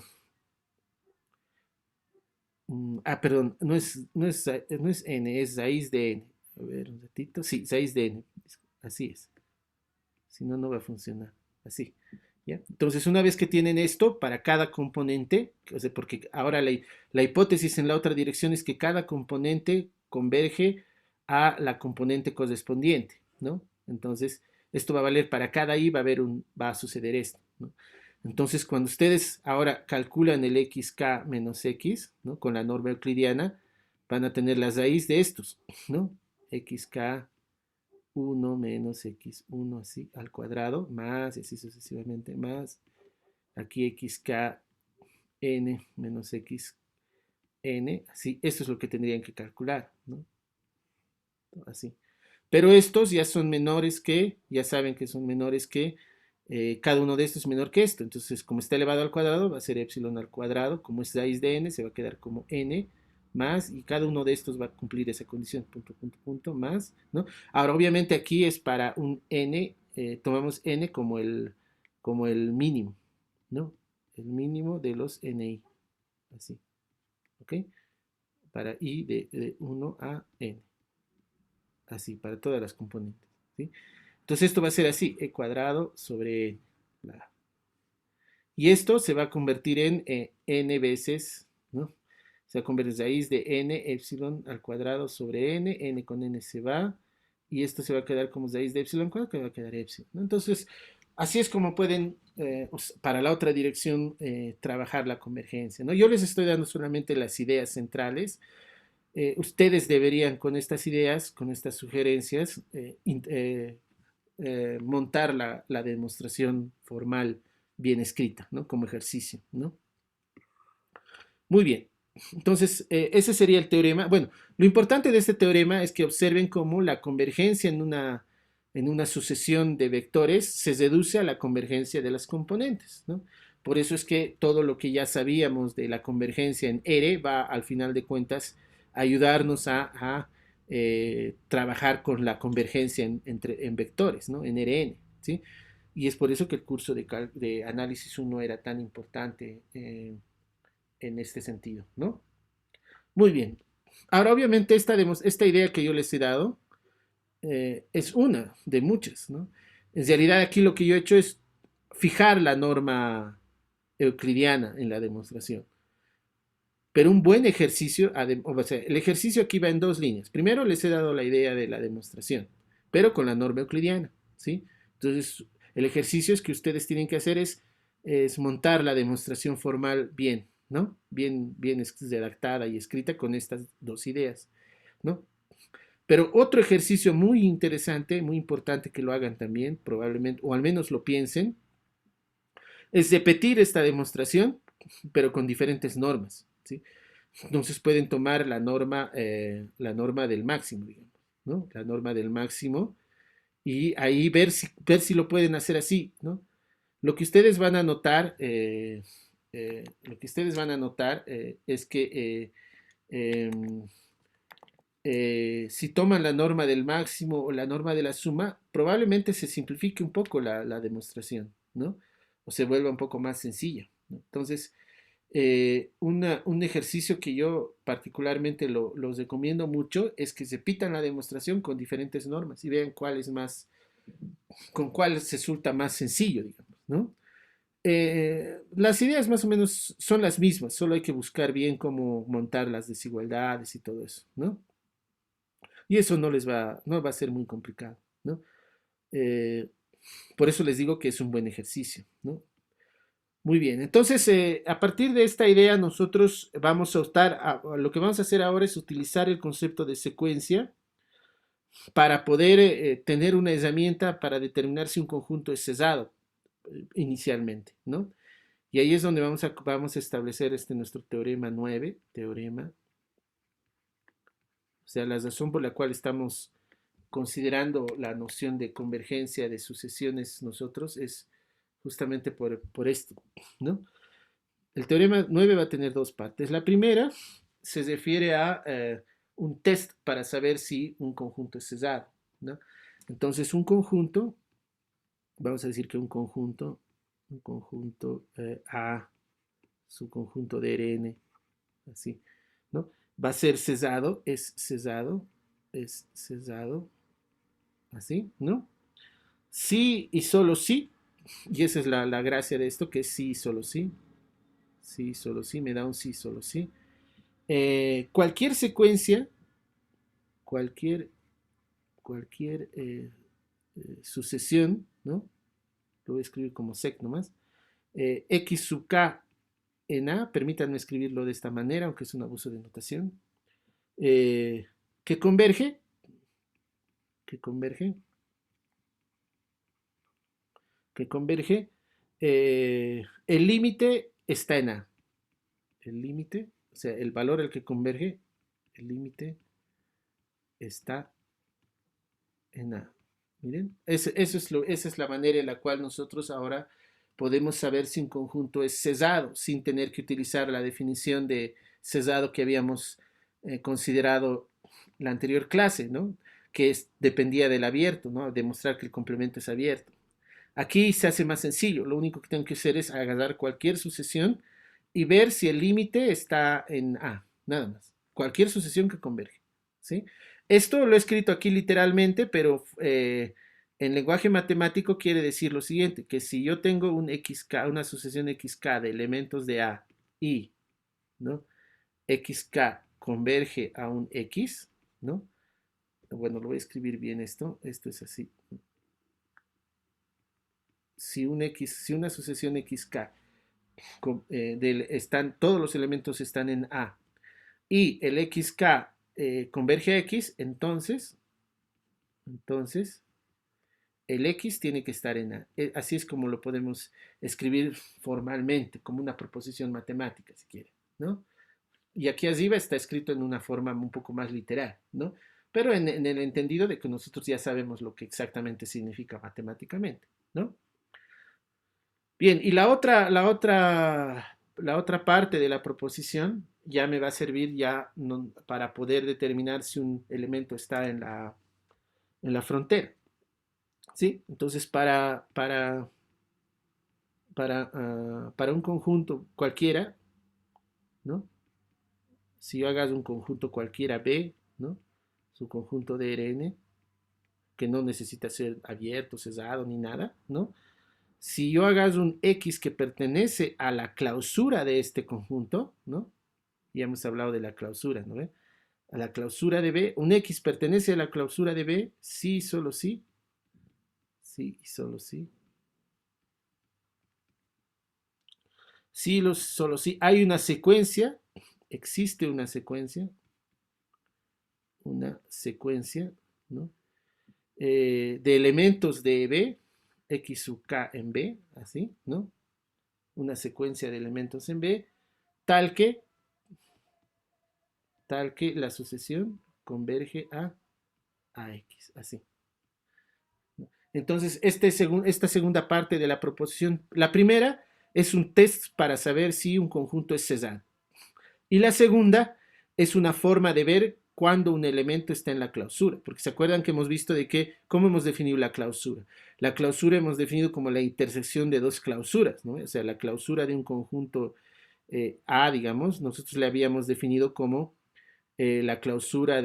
perdón, no es n, es raíz de n. A ver, un ratito. Sí, raíz de n. Así es. Si no, no va a funcionar. Así. ¿Ya? Entonces, una vez que tienen esto para cada componente, o sea, porque ahora la hipótesis en la otra dirección es que cada componente converge a la componente correspondiente, ¿no? Entonces, esto va a valer para cada i, va a suceder esto, ¿no? Entonces, cuando ustedes ahora calculan el xk menos x, ¿no? Con la norma euclidiana, van a tener la raíz de estos, ¿no? Xk 1 menos x1 así al cuadrado, más, y así sucesivamente, más, aquí xk n menos xn, así, esto es lo que tendrían que calcular, ¿no? Así. Pero estos ya son menores que, ya saben que son menores que, cada uno de estos es menor que esto, entonces como está elevado al cuadrado, va a ser epsilon al cuadrado, como es raíz de n, se va a quedar como n, más, y cada uno de estos va a cumplir esa condición, punto, punto, punto, más, ¿no? Ahora, obviamente aquí es para un n, tomamos n como el mínimo, ¿no? El mínimo de los ni, así, ¿ok? Para i de 1 a n, así, para todas las componentes, ¿sí? Entonces esto va a ser así, e cuadrado sobre la... Y esto se va a convertir en n veces, ¿no? Se va a convertir en raíz de n epsilon al cuadrado sobre n con n se va, y esto se va a quedar como raíz de epsilon cuadrado, que va a quedar epsilon, ¿no? Entonces, así es como pueden, para la otra dirección, trabajar la convergencia, ¿no? Yo les estoy dando solamente las ideas centrales. Ustedes deberían con estas ideas, con estas sugerencias, montar la demostración formal bien escrita, ¿no? Como ejercicio, ¿no? Muy bien. Entonces, ese sería el teorema. Bueno, lo importante de este teorema es que observen cómo la convergencia en una sucesión de vectores se reduce a la convergencia de las componentes, ¿no? Por eso es que todo lo que ya sabíamos de la convergencia en R va, al final de cuentas, a ayudarnos a trabajar con la convergencia en vectores, ¿no? En Rn, ¿sí? Y es por eso que el curso de análisis 1 era tan importante en este sentido, ¿no? Muy bien. Ahora, obviamente, esta idea que yo les he dado es una de muchas, ¿no? En realidad, aquí lo que yo he hecho es fijar la norma euclidiana en la demostración. Pero un buen ejercicio, o sea, el ejercicio aquí va en dos líneas. Primero les he dado la idea de la demostración, pero con la norma euclidiana, ¿sí? Entonces, el ejercicio es que ustedes tienen que hacer es montar la demostración formal bien, ¿no? Bien redactada y escrita con estas dos ideas, ¿no? Pero otro ejercicio muy interesante, muy importante que lo hagan también, probablemente, o al menos lo piensen, es repetir esta demostración, pero con diferentes normas, ¿sí? Entonces pueden tomar la norma del máximo, digamos, ¿no? La norma del máximo y ahí ver si lo pueden hacer así, ¿no? Lo que ustedes van a notar, es que em, si toman la norma del máximo o la norma de la suma, probablemente se simplifique un poco la demostración, ¿no? O se vuelva un poco más sencilla, ¿no? Entonces, un ejercicio que yo particularmente los recomiendo mucho es que se repitan la demostración con diferentes normas y vean con cuál resulta más sencillo, digamos, ¿no? Las ideas más o menos son las mismas, solo hay que buscar bien cómo montar las desigualdades y todo eso, ¿no? Y eso no va a ser muy complicado, ¿no? Eh, por eso les digo que es un buen ejercicio, ¿no? Muy bien, entonces a partir de esta idea nosotros vamos a lo que vamos a hacer ahora es utilizar el concepto de secuencia para poder tener una herramienta para determinar si un conjunto es cesado inicialmente, ¿no? Y ahí es donde vamos a establecer nuestro teorema 9, o sea, la razón por la cual estamos considerando la noción de convergencia de sucesiones nosotros es justamente por esto, ¿no? El teorema 9 va a tener dos partes. La primera se refiere a un test para saber si un conjunto es cesado, ¿no? Entonces, un conjunto, vamos a decir que un conjunto A, su conjunto de Rn, así, ¿no? Va a ser cesado, así, ¿no? Sí y solo sí Y esa es la gracia de esto, que es sí, solo sí. Sí, solo sí, me da un sí, solo sí. Cualquier secuencia, cualquier, cualquier sucesión, ¿no? Lo voy a escribir como sec nomás. X sub k en A, permítanme escribirlo de esta manera, aunque es un abuso de notación. eh, que converge, que converge, que converge. El límite está en A. El límite, o sea, el valor al que converge, el límite está en A. Miren, esa es la manera en la cual nosotros ahora podemos saber si un conjunto es cesado sin tener que utilizar la definición de cesado que habíamos considerado la anterior clase, ¿no? Que dependía del abierto, ¿no? Demostrar que el complemento es abierto. Aquí se hace más sencillo, lo único que tengo que hacer es agarrar cualquier sucesión y ver si el límite está en A, nada más. Cualquier sucesión que converge, ¿sí? Esto lo he escrito aquí literalmente, pero en lenguaje matemático quiere decir lo siguiente, que si yo tengo un XK, una sucesión XK de elementos de A y, ¿no? XK converge a un X, ¿no? Bueno, lo voy a escribir bien esto es así. Si una sucesión XK todos los elementos están en A y el XK converge a X, entonces el X tiene que estar en A. Así es como lo podemos escribir formalmente, como una proposición matemática, si quiere, ¿no? Y aquí arriba está escrito en una forma un poco más literal, ¿no? Pero en el entendido de que nosotros ya sabemos lo que exactamente significa matemáticamente, ¿no? Bien, y la otra parte de la proposición ya me va a servir ya para poder determinar si un elemento está en la frontera, ¿sí? Entonces, para un conjunto cualquiera, ¿no? Si yo hagas un conjunto cualquiera B, ¿no? Su conjunto de Rn, que no necesita ser abierto, cesado ni nada, ¿no? Si yo hagas un X que pertenece a la clausura de este conjunto, ¿no? Ya hemos hablado de la clausura, ¿no? A la clausura de B, un X pertenece a la clausura de B, sí, solo sí, sí y solo sí. Sí, solo sí. Hay una secuencia, existe una secuencia, ¿no? De elementos de B, X sub K en B, así, ¿no? Una secuencia de elementos en B, tal que, la sucesión converge a X, así. Entonces, esta segunda parte de la proposición, la primera es un test para saber si un conjunto es cesado. Y la segunda es una forma de ver cuando un elemento está en la clausura, porque se acuerdan que hemos visto de que, ¿cómo hemos definido la clausura? La clausura hemos definido como la intersección de dos clausuras, ¿no? O sea, la clausura de un conjunto A, digamos, nosotros le habíamos definido como la clausura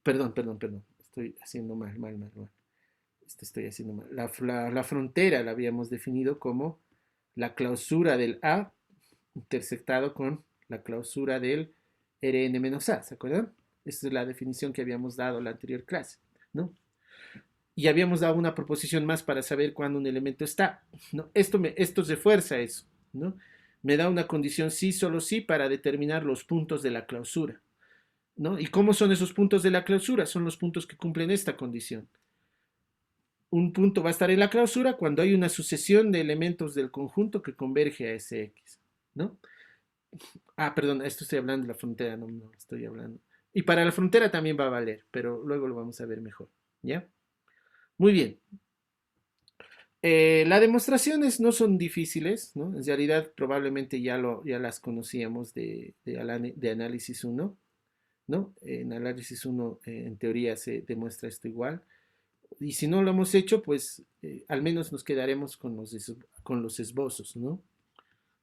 perdón, estoy haciendo mal. Estoy haciendo mal. La frontera la habíamos definido como la clausura del A intersectado con la clausura del Rn-A, ¿se acuerdan? Esta es la definición que habíamos dado en la anterior clase, ¿no? Y habíamos dado una proposición más para saber cuándo un elemento está, ¿no? Esto refuerza eso, ¿no? Me da una condición sí, solo sí, para determinar los puntos de la clausura, ¿no? ¿Y cómo son esos puntos de la clausura? Son los puntos que cumplen esta condición. Un punto va a estar en la clausura cuando hay una sucesión de elementos del conjunto que converge a ese X, ¿no? Perdón, esto estoy hablando de la frontera, no estoy hablando. Y para la frontera también va a valer, pero luego lo vamos a ver mejor, ¿ya? Muy bien. Las demostraciones no son difíciles, ¿no? En realidad probablemente ya las conocíamos de análisis 1, ¿no? En análisis 1 en teoría se demuestra esto igual. Y si no lo hemos hecho, pues al menos nos quedaremos con los esbozos, ¿no?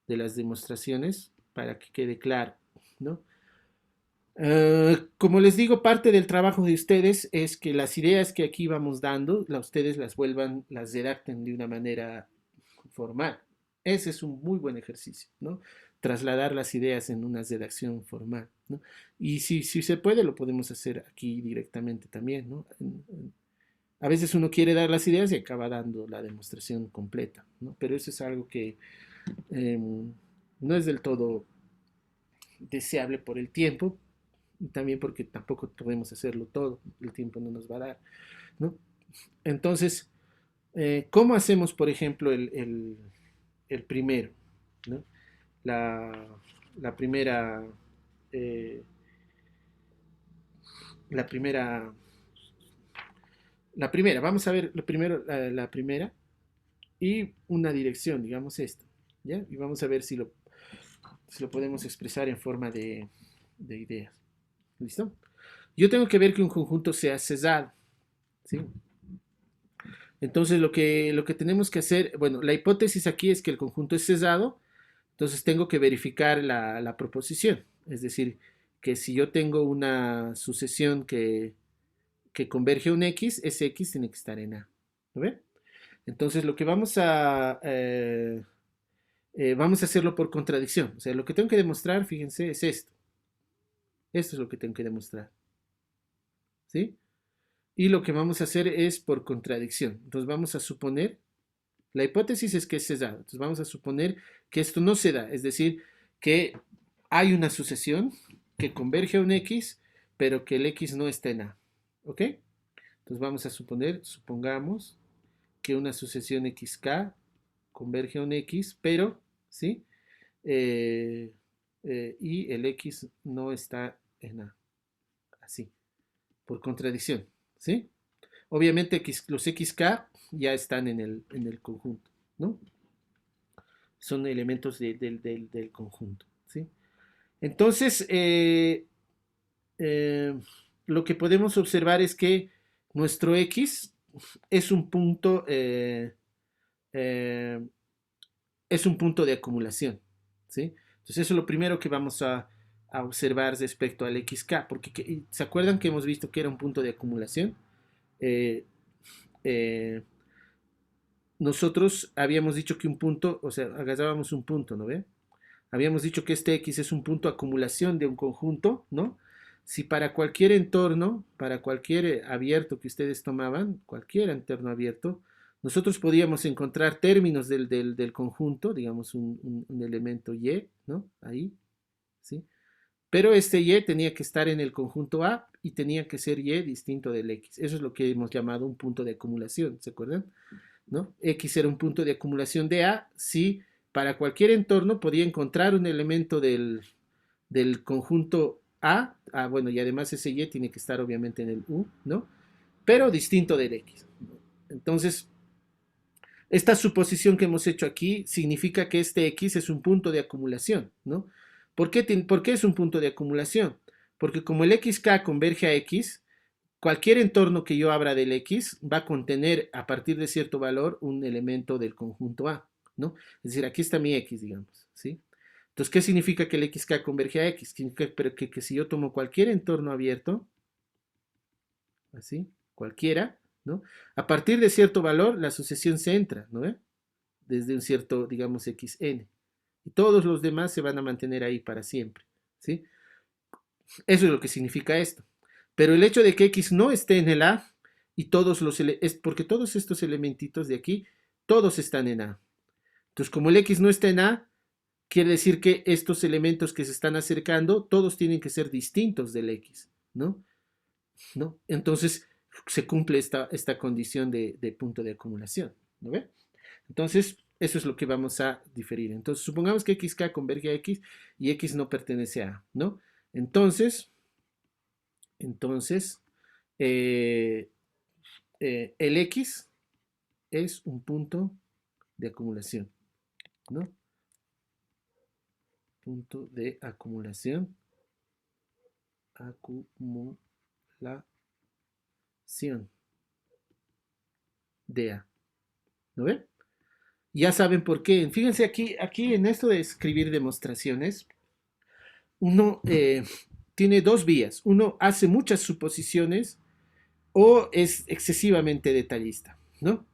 De las demostraciones para que quede claro, ¿no? Como les digo, parte del trabajo de ustedes es que las ideas que aquí vamos dando, ustedes las redacten de una manera formal. Ese es un muy buen ejercicio, ¿no? Trasladar las ideas en una redacción formal, ¿no? Y si se puede, lo podemos hacer aquí directamente también, ¿no? A veces uno quiere dar las ideas y acaba dando la demostración completa, ¿no? Pero eso es algo que eh, no es del todo deseable por el tiempo, y también porque tampoco podemos hacerlo todo, el tiempo no nos va a dar, ¿no? Entonces, ¿cómo hacemos, por ejemplo, el primero, ¿no? La, la primera, eh, la primera, vamos a ver primero la primera y una dirección, digamos esto, ¿ya? Y vamos a ver si lo podemos expresar en forma de ideas. ¿Listo? Yo tengo que ver que un conjunto sea cesado, ¿sí? Entonces lo que tenemos que hacer, bueno, la hipótesis aquí es que el conjunto es cesado, entonces tengo que verificar la proposición, es decir, que si yo tengo una sucesión que converge a un X, ese X tiene que estar en A. ¿Lo ven? Entonces lo que vamos a hacerlo por contradicción. O sea, lo que tengo que demostrar, fíjense, es esto. Esto es lo que tengo que demostrar. ¿Sí? Y lo que vamos a hacer es por contradicción. Entonces vamos a suponer, la hipótesis es que es cesado. Entonces vamos a suponer que esto no se da. Es decir, que hay una sucesión que converge a un X, pero que el X no está en A. ¿Ok? Entonces vamos a supongamos que una sucesión XK converge a un X, pero, ¿sí? Y el X no está en A, así, por contradicción, ¿sí? Obviamente los XK ya están en el conjunto, ¿no? Son elementos del conjunto, ¿sí? Entonces, eh, lo que podemos observar es que nuestro X es un punto, eh, es un punto de acumulación, ¿sí? Entonces eso es lo primero que vamos a observar respecto al XK, porque ¿se acuerdan que hemos visto que era un punto de acumulación? Eh, eh, Nosotros habíamos dicho que un punto, o sea, agarrábamos un punto, ¿no ve? Habíamos dicho que este X es un punto de acumulación de un conjunto, ¿no? Si para cualquier entorno, para cualquier abierto que ustedes tomaban, cualquier entorno abierto, nosotros podíamos encontrar términos del conjunto, digamos un elemento Y, ¿no? Ahí, ¿sí? Pero este Y tenía que estar en el conjunto A y tenía que ser Y distinto del X. Eso es lo que hemos llamado un punto de acumulación, ¿se acuerdan? ¿No? X era un punto de acumulación de A si para cualquier entorno podía encontrar un elemento del conjunto A, bueno, y además ese Y tiene que estar obviamente en el U, ¿no? Pero distinto del X. Entonces, esta suposición que hemos hecho aquí significa que este X es un punto de acumulación, ¿no? ¿Por qué es un punto de acumulación? Porque como el XK converge a X, cualquier entorno que yo abra del X va a contener a partir de cierto valor un elemento del conjunto A, ¿no? Es decir, aquí está mi X, digamos, ¿sí? Entonces, ¿qué significa que el XK converge a X? Significa que si yo tomo cualquier entorno abierto, así, cualquiera, ¿no? A partir de cierto valor, la sucesión se entra, ¿no? Desde un cierto, digamos, xn. Y todos los demás se van a mantener ahí para siempre, ¿sí? Eso es lo que significa esto. Pero el hecho de que X no esté en el A y es porque todos estos elementitos de aquí, todos están en A. Entonces, como el X no está en A, quiere decir que estos elementos que se están acercando, todos tienen que ser distintos del X, ¿no? ¿No? Entonces, se cumple esta condición de punto de acumulación, ¿no ve? Entonces, eso es lo que vamos a diferir. Entonces, supongamos que XK converge a X y X no pertenece a A, ¿no? Entonces, eh, el X es un punto de acumulación, ¿no? Punto de acumulación, acumulación de A, ¿no ven? Ya saben por qué. Fíjense aquí en esto de escribir demostraciones, uno tiene dos vías. Uno hace muchas suposiciones o es excesivamente detallista, ¿no?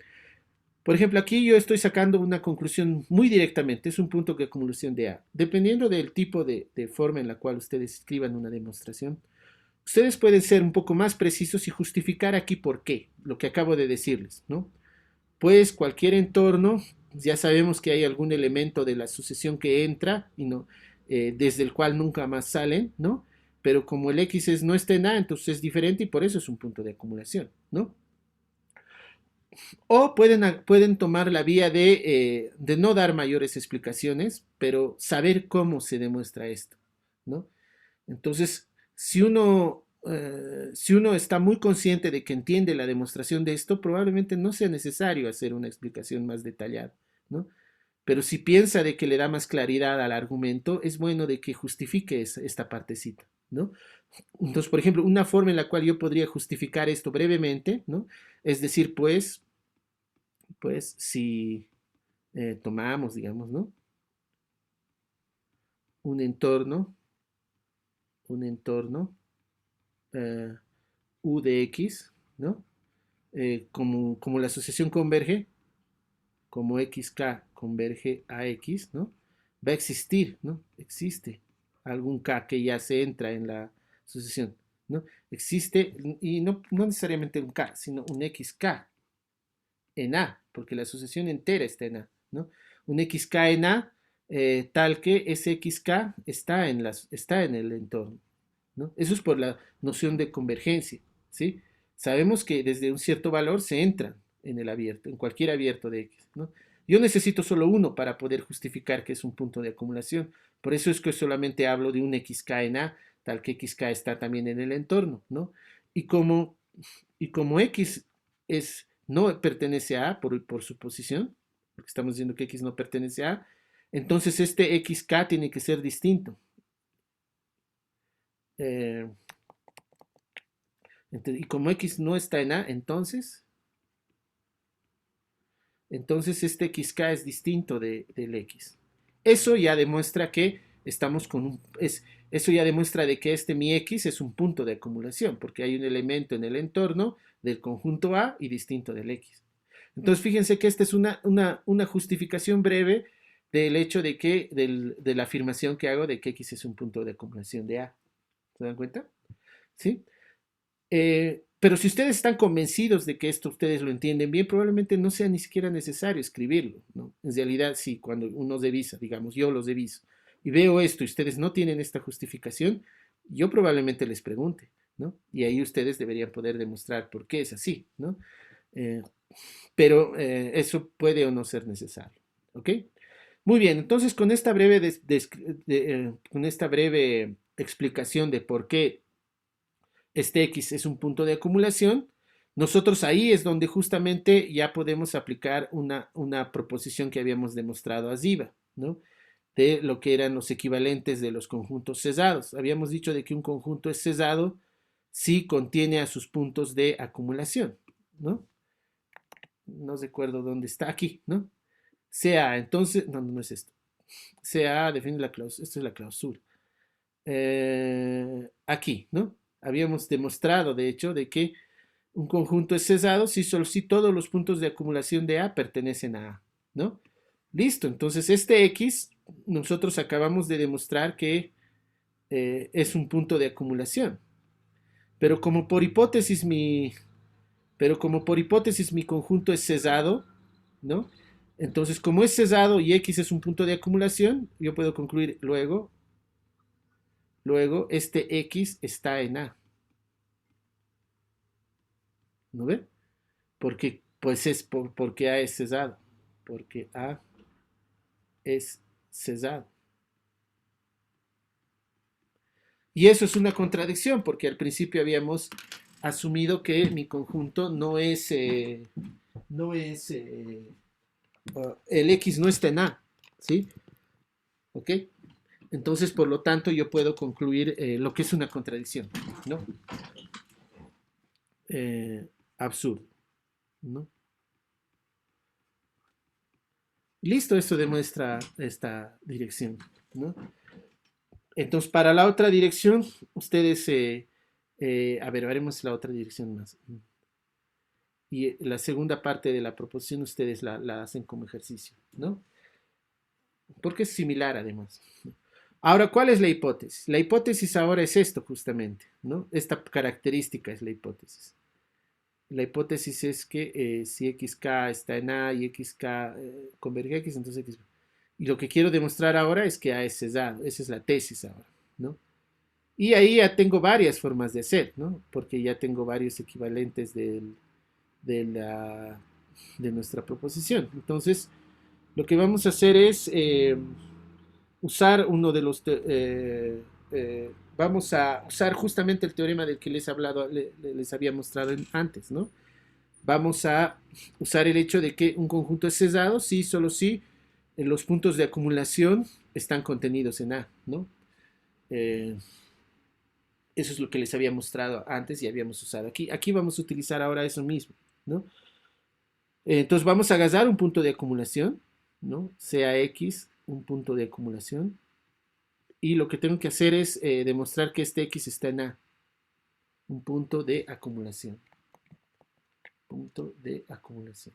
Por ejemplo, aquí yo estoy sacando una conclusión muy directamente, es un punto de acumulación de A. Dependiendo del tipo de forma en la cual ustedes escriban una demostración, ustedes pueden ser un poco más precisos y justificar aquí por qué, lo que acabo de decirles, ¿no? Pues cualquier entorno, ya sabemos que hay algún elemento de la sucesión que entra y no, desde el cual nunca más salen, ¿no? Pero como el X no está en A, entonces es diferente y por eso es un punto de acumulación, ¿no? O pueden tomar la vía de no dar mayores explicaciones, pero saber cómo se demuestra esto, ¿no? Entonces, si uno está muy consciente de que entiende la demostración de esto, probablemente no sea necesario hacer una explicación más detallada, ¿no? Pero si piensa de que le da más claridad al argumento, es bueno de que justifique esta partecita, ¿no? Entonces, por ejemplo, una forma en la cual yo podría justificar esto brevemente, ¿no? Es decir, pues si tomamos, digamos, ¿no? Un entorno, un entorno eh, U de X, ¿no? Como la asociación converge, como XK converge a X, ¿no? Va a existir, ¿no? Existe algún K que ya se entra en la asociación, ¿no? Existe, y no necesariamente un K, sino un XK en A, porque la asociación entera está en A, ¿no? Un XK en A, tal que ese XK está en el entorno, ¿no? Eso es por la noción de convergencia, ¿sí? Sabemos que desde un cierto valor se entra en el abierto, en cualquier abierto de X, ¿no? Yo necesito solo uno para poder justificar que es un punto de acumulación. Por eso es que solamente hablo de un XK en A, tal que XK está también en el entorno, ¿no? Y como, y como X no pertenece a A por su posición, porque estamos diciendo que X no pertenece a A, entonces este XK tiene que ser distinto. Eh, y como X no está en A, entonces este XK es distinto del X. Eso ya demuestra que estamos con eso ya demuestra de que mi X es un punto de acumulación, porque hay un elemento en el entorno del conjunto A y distinto del X. Entonces fíjense que esta es una justificación breve del hecho de la afirmación que hago de que X es un punto de acumulación de A. ¿Se dan cuenta? ¿Sí? Pero si ustedes están convencidos de que esto ustedes lo entienden bien, probablemente no sea ni siquiera necesario escribirlo, ¿no? En realidad, sí, cuando uno revisa, digamos, yo los reviso y veo esto y ustedes no tienen esta justificación, yo probablemente les pregunte, ¿no? Y ahí ustedes deberían poder demostrar por qué es así, ¿no? Eh, pero eso puede o no ser necesario, ¿ok? Muy bien, entonces con esta breve explicación de por qué este X es un punto de acumulación, nosotros ahí es donde justamente ya podemos aplicar una proposición que habíamos demostrado arriba, ¿no? De lo que eran los equivalentes de los conjuntos cesados. Habíamos dicho de que un conjunto es cesado si contiene a sus puntos de acumulación, ¿no? No recuerdo dónde está, aquí, ¿no? Sea, entonces, no es esto. Sea, define la clausura, esto es la clausura. Aquí, ¿no? Habíamos demostrado, de hecho, de que un conjunto es cesado si todos los puntos de acumulación de A pertenecen a A, ¿no? Listo, entonces este X nosotros acabamos de demostrar que es un punto de acumulación. Pero como por hipótesis mi conjunto es cesado, ¿no? Entonces, como es cesado y X es un punto de acumulación, yo puedo concluir luego este X está en A, ¿no ve? Porque, pues porque A es cesado, porque A es cesado. Y eso es una contradicción, porque al principio habíamos asumido que mi conjunto el X no está en A, ¿sí? ¿Ok? Entonces, por lo tanto, yo puedo concluir lo que es una contradicción, ¿no? Absurdo, ¿no? Listo, eso demuestra esta dirección, ¿no? Entonces, para la otra dirección, ustedes, a ver, haremos la otra dirección más. Y la segunda parte de la proposición ustedes la hacen como ejercicio, ¿no? Porque es similar además. Ahora, ¿cuál es la hipótesis? La hipótesis ahora es esto justamente, ¿no? Esta característica es la hipótesis. La hipótesis es que si xk está en A y xk converge a x, entonces x. Y lo que quiero demostrar ahora es que A es cesado. Esa es la tesis ahora, ¿no? Y ahí ya tengo varias formas de hacer, ¿no? Porque ya tengo varios equivalentes de nuestra proposición. Entonces, lo que vamos a hacer es usar uno de los... vamos a usar justamente el teorema del que les, hablado, les había mostrado antes, ¿no? Vamos a usar el hecho de que un conjunto es cesado si, solo si los puntos de acumulación están contenidos en A, ¿no? Eso es lo que les había mostrado antes y habíamos usado aquí. Aquí vamos a utilizar ahora eso mismo, ¿no? Entonces vamos a agarrar un punto de acumulación, ¿no? Sea X un punto de acumulación. Y lo que tengo que hacer es demostrar que este X está en A. Un punto de acumulación. Punto de acumulación.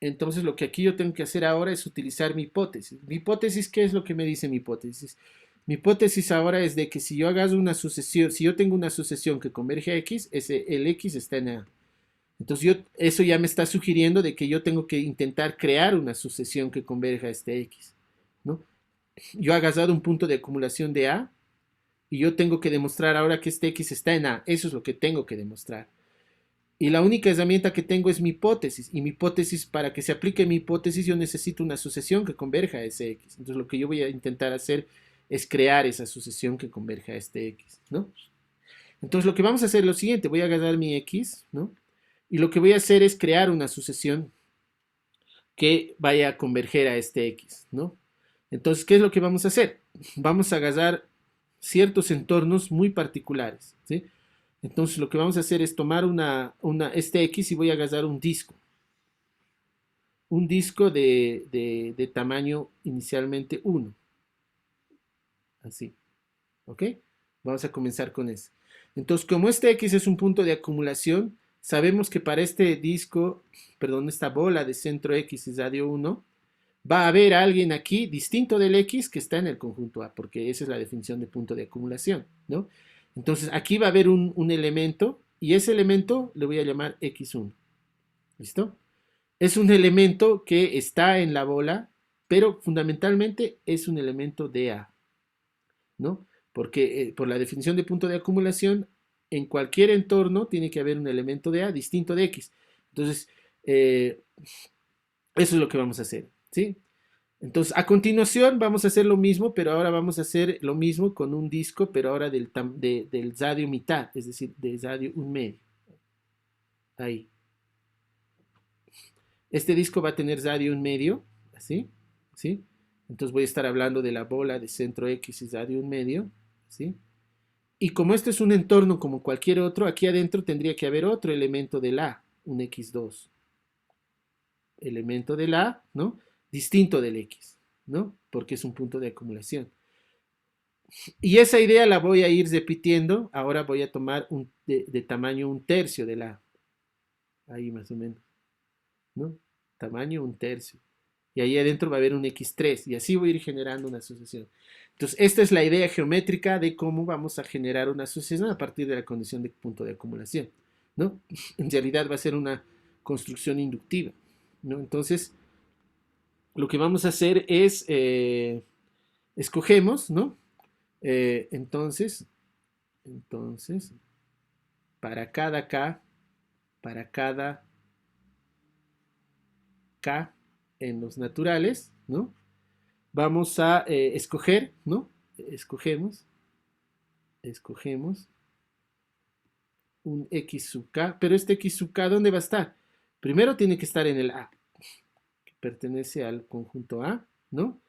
Entonces lo que aquí yo tengo que hacer ahora es utilizar mi hipótesis. Mi hipótesis, ¿qué es lo que me dice mi hipótesis? Mi hipótesis ahora es de que si yo hago una sucesión, si yo tengo una sucesión que converge a X, el X está en A. Entonces eso ya me está sugiriendo de que yo tengo que intentar crear una sucesión que converja a este X, ¿no? Yo he agarrado un punto de acumulación de A y yo tengo que demostrar ahora que este X está en A. Eso es lo que tengo que demostrar. Y la única herramienta que tengo es mi hipótesis. Y mi hipótesis, para que se aplique mi hipótesis, yo necesito una sucesión que converja a ese X. Entonces lo que yo voy a intentar hacer es crear esa sucesión que converja a este X, ¿no? Entonces lo que vamos a hacer es lo siguiente. Voy a agarrar mi X, ¿no? Y lo que voy a hacer es crear una sucesión que vaya a converger a este X, ¿no? Entonces, ¿qué es lo que vamos a hacer? Vamos a agarrar ciertos entornos muy particulares, ¿sí? Entonces, lo que vamos a hacer es tomar este X y voy a agarrar un disco. Un disco de tamaño inicialmente 1. Así, ¿ok? Vamos a comenzar con eso. Entonces, como este X es un punto de acumulación, sabemos que para este disco, perdón, esta bola de centro X es radio 1, va a haber alguien aquí distinto del X que está en el conjunto A, porque esa es la definición de punto de acumulación, ¿no? Entonces, aquí va a haber un elemento, y ese elemento le voy a llamar X1. ¿Listo? Es un elemento que está en la bola, pero fundamentalmente es un elemento de A, ¿no? Porque por la definición de punto de acumulación, en cualquier entorno tiene que haber un elemento de A distinto de X. Entonces, eso es lo que vamos a hacer, ¿sí? Entonces, a continuación vamos a hacer lo mismo, pero ahora vamos a hacer lo mismo con un disco, pero ahora del radio mitad, es decir, del radio un medio. Ahí. Este disco va a tener radio un medio, así, ¿sí? Entonces voy a estar hablando de la bola de centro X y radio un medio, ¿sí? Y como este es un entorno como cualquier otro, aquí adentro tendría que haber otro elemento del A, un X2. Elemento del A, ¿no? Distinto del X, ¿no? Porque es un punto de acumulación. Y esa idea la voy a ir repitiendo. Ahora voy a tomar de tamaño un tercio de la. Ahí más o menos. ¿No? Tamaño un tercio. Y ahí adentro va a haber un X3. Y así voy a ir generando una asociación. Entonces, esta es la idea geométrica de cómo vamos a generar una asociación a partir de la condición de punto de acumulación, ¿no? En realidad va a ser una construcción inductiva, ¿no? Entonces, lo que vamos a hacer es, escogemos, ¿no? Entonces, para cada K en los naturales, ¿no? Vamos a escoger, ¿no? Escogemos un X sub K, pero este X sub K, ¿dónde va a estar? Primero tiene que estar en el A, que pertenece al conjunto A, ¿no?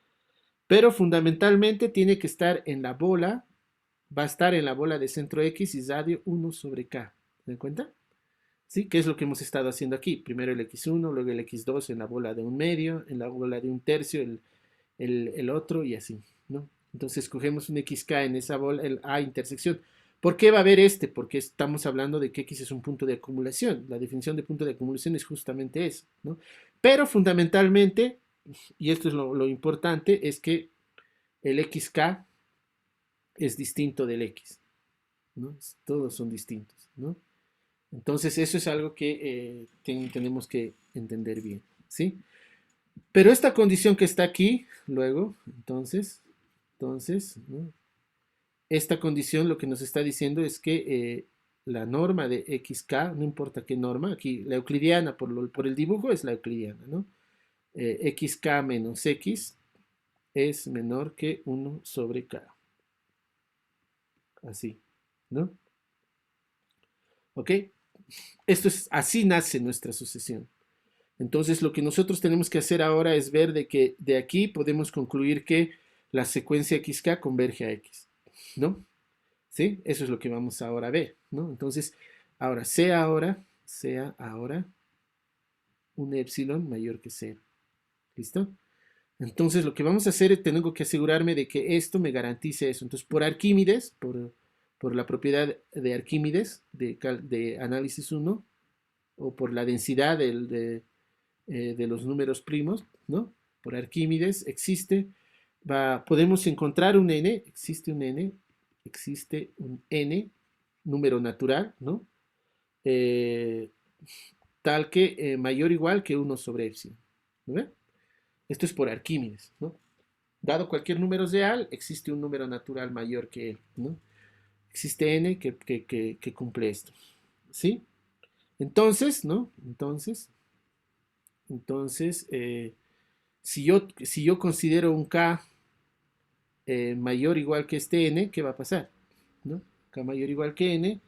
Pero fundamentalmente tiene que estar en la bola, va a estar en la bola de centro X y radio 1 sobre K. ¿Se dan cuenta? ¿Sí? ¿Qué es lo que hemos estado haciendo aquí? Primero el X1, luego el X2 en la bola de un medio, en la bola de un tercio, el otro y así, ¿no? Entonces escogemos un xk en esa bola, el A intersección. ¿Por qué va a haber este? Porque estamos hablando de que X es un punto de acumulación. La definición de punto de acumulación es justamente eso, ¿no? Pero fundamentalmente, y esto es lo importante, es que el XK es distinto del X, ¿no? Todos son distintos, ¿no? Entonces eso es algo que tenemos que entender bien, ¿sí? Pero esta condición que está aquí, luego, entonces, ¿no? Esta condición lo que nos está diciendo es que la norma de xk, no importa qué norma, aquí la euclidiana por el dibujo es la euclidiana, ¿no? Xk menos x es menor que 1 sobre k. Así, ¿no? ¿Ok? Así nace nuestra sucesión. Entonces lo que nosotros tenemos que hacer ahora es ver de que de aquí podemos concluir que la secuencia xk converge a x, ¿no? ¿Sí? Eso es lo que vamos ahora a ver, ¿no? Entonces, ahora, sea ahora un epsilon mayor que 0. ¿Listo? Entonces, lo que vamos a hacer es tengo que asegurarme de que esto me garantice eso. Entonces, por Arquímedes, por la propiedad de Arquímedes, de análisis 1, o por la densidad de los números primos, ¿no? Por Arquímedes podemos encontrar un n, existe un n, número natural, ¿no? Eh, tal que mayor o igual que 1 sobre epsilon. ¿No? Esto es por Arquímedes, ¿no? Dado cualquier número real, existe un número natural mayor que él, ¿no? Existe n que cumple esto, ¿sí? Entonces, ¿no? Entonces si yo considero un k mayor o igual que este n, ¿qué va a pasar? ¿No? K mayor o igual que n,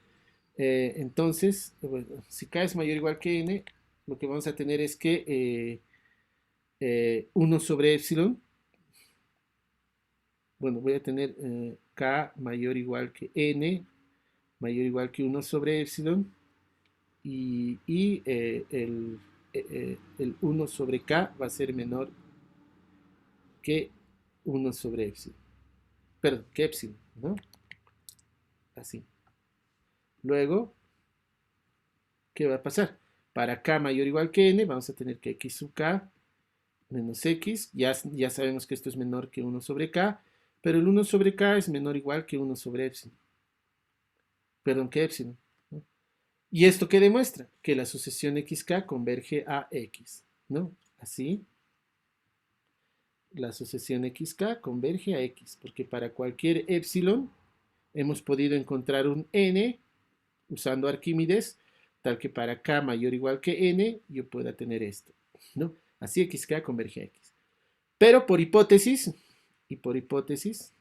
entonces, bueno, si k es mayor o igual que n, lo que vamos a tener es que 1 sobre epsilon, bueno, voy a tener k mayor o igual que n, mayor o igual que 1 sobre epsilon, y el 1 sobre k va a ser menor que 1 sobre epsilon. Perdón, que epsilon, ¿no? Así. Luego, ¿qué va a pasar? Para k mayor o igual que n, vamos a tener que x sub k menos x. Ya sabemos que esto es menor que 1 sobre k, pero el 1 sobre k es menor o igual que 1 sobre epsilon. Perdón, que epsilon. ¿No? ¿Y esto qué demuestra? Que la sucesión xk converge a x, ¿no? Así, la sucesión xk converge a x, porque para cualquier epsilon hemos podido encontrar un n usando Arquímedes, tal que para k mayor o igual que n yo pueda tener esto, ¿no? Así xk converge a x. Pero por hipótesis, y por hipótesis,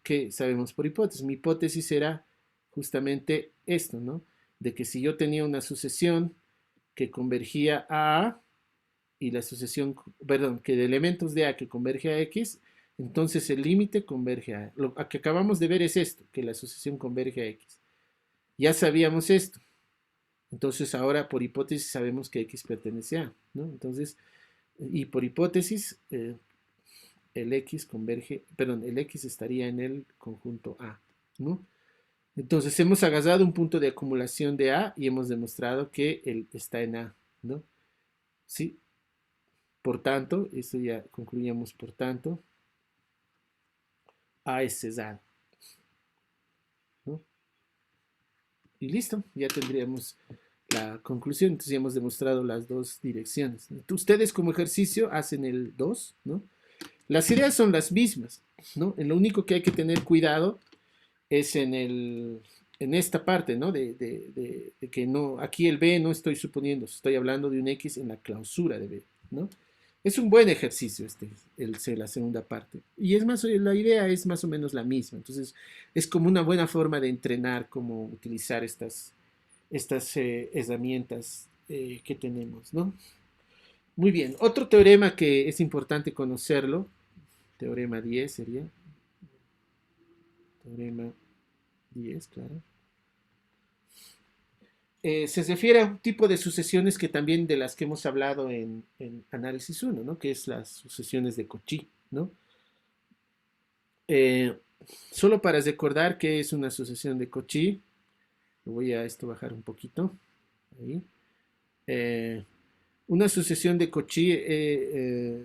¿qué sabemos por hipótesis? Mi hipótesis era justamente esto, ¿no? De que si yo tenía una sucesión que convergía a A, y la sucesión, perdón, que de elementos de A que converge a X, entonces el límite converge a... Lo que acabamos de ver es esto, que la sucesión converge a X. Ya sabíamos esto. Entonces ahora por hipótesis sabemos que X pertenece a A, ¿no? Entonces, y por hipótesis, el X converge, perdón, el X estaría en el conjunto A, ¿no? Entonces hemos agarrado un punto de acumulación de A y hemos demostrado que él está en A, ¿no? Sí. Por tanto, esto ya concluíamos, por tanto, A es cesado, ¿no? Y listo, ya tendríamos la conclusión. Entonces ya hemos demostrado las dos direcciones. Ustedes como ejercicio hacen el 2, ¿no? Las ideas son las mismas, ¿no? Lo único que hay que tener cuidado es en esta parte, ¿no? De que no, aquí el B no estoy suponiendo, estoy hablando de un X en la clausura de B, ¿no? Es un buen ejercicio la segunda parte. Y la idea es más o menos la misma. Entonces, es como una buena forma de entrenar cómo utilizar estas herramientas que tenemos, ¿no? Muy bien. Otro teorema que es importante conocerlo, teorema 10 sería. Teorema 10, claro. se refiere a un tipo de sucesiones que también de las que hemos hablado en análisis 1, ¿no? Que es las sucesiones de Cauchy, ¿no? Eh, Solo para recordar que es una sucesión de Cauchy, voy a esto bajar un poquito, ahí. Eh, una sucesión de Cauchy,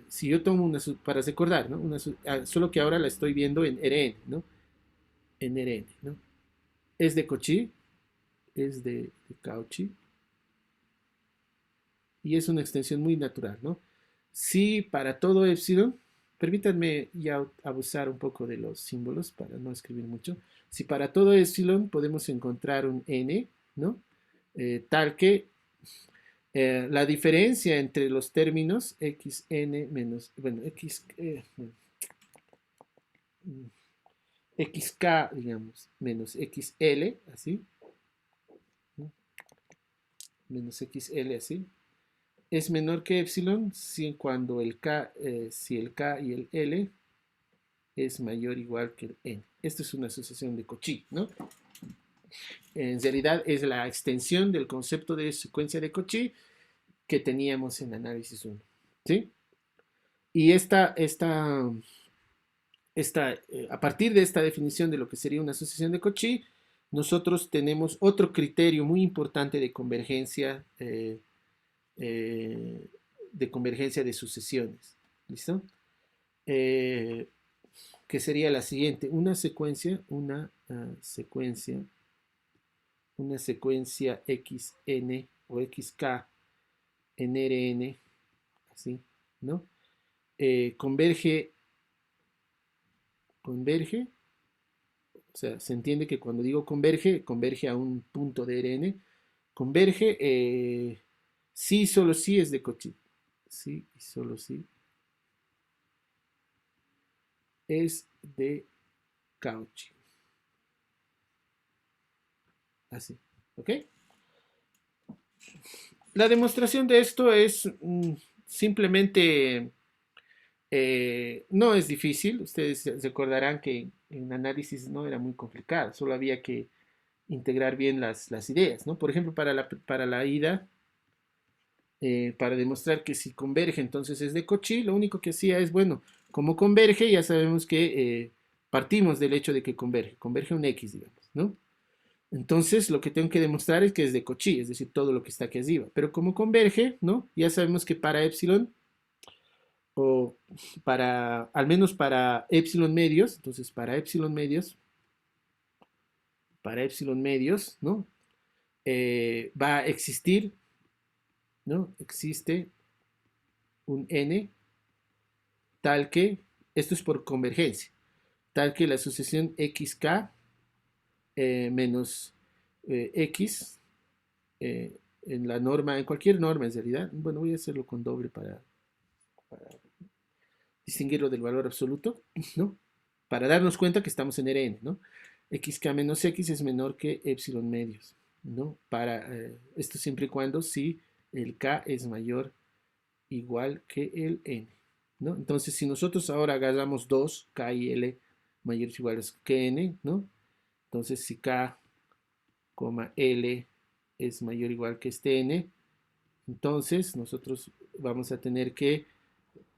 si yo tomo para recordar, ¿no? Solo que ahora la estoy viendo en Rn, ¿no? En Rn, ¿no? Es de Cauchy, es de Cauchy, y es una extensión muy natural, ¿no? Si para todo epsilon, permítanme ya abusar un poco de los símbolos para no escribir mucho. Si para todo epsilon podemos encontrar un n, ¿no? Tal que la diferencia entre los términos xn menos, bueno, xk, digamos, menos xl, así, ¿no? Menos xl, así, es menor que epsilon cuando si el k y el l es mayor o igual que el n. Esto es una asociación de Cauchy, ¿no? En realidad es la extensión del concepto de secuencia de Cauchy que teníamos en análisis 1, ¿sí? Y a partir de esta definición de lo que sería una asociación de Cauchy, nosotros tenemos otro criterio muy importante eh, de convergencia de sucesiones. ¿Listo? Que sería la siguiente: una secuencia xn o xk en Rn, así, ¿no? Converge, o sea, se entiende que cuando digo converge, converge a un punto de Rn, converge, sí, solo sí es de Cauchy, sí y solo sí es de Cauchy, así, ¿ok? La demostración de esto es simplemente, no es difícil. Ustedes recordarán que en análisis no era muy complicado, solo había que integrar bien las ideas, ¿no? Por ejemplo, para la ida, para demostrar que si converge entonces es de Cauchy, lo único que hacía es, bueno, como converge, ya sabemos que partimos del hecho de que converge un X, digamos, ¿no? Entonces, lo que tengo que demostrar es que es de Cauchy, es decir, todo lo que está aquí arriba. Pero como converge, ¿no? Ya sabemos que para epsilon, o al menos para epsilon medios, entonces para epsilon medios, ¿no? Va a existir, ¿no? Existe un n tal que, esto es por convergencia, tal que la sucesión xk menos x en la norma, en cualquier norma en realidad, bueno, voy a hacerlo con doble para distinguirlo del valor absoluto, ¿no? Para darnos cuenta que estamos en Rn, ¿no? Xk menos x es menor que epsilon medios, ¿no? Esto siempre y cuando si el k es mayor o igual que el n, ¿no? Entonces, si nosotros ahora agarramos dos, k y l mayores o iguales que n, ¿no? Entonces, si k, l es mayor o igual que este n, entonces nosotros vamos a tener que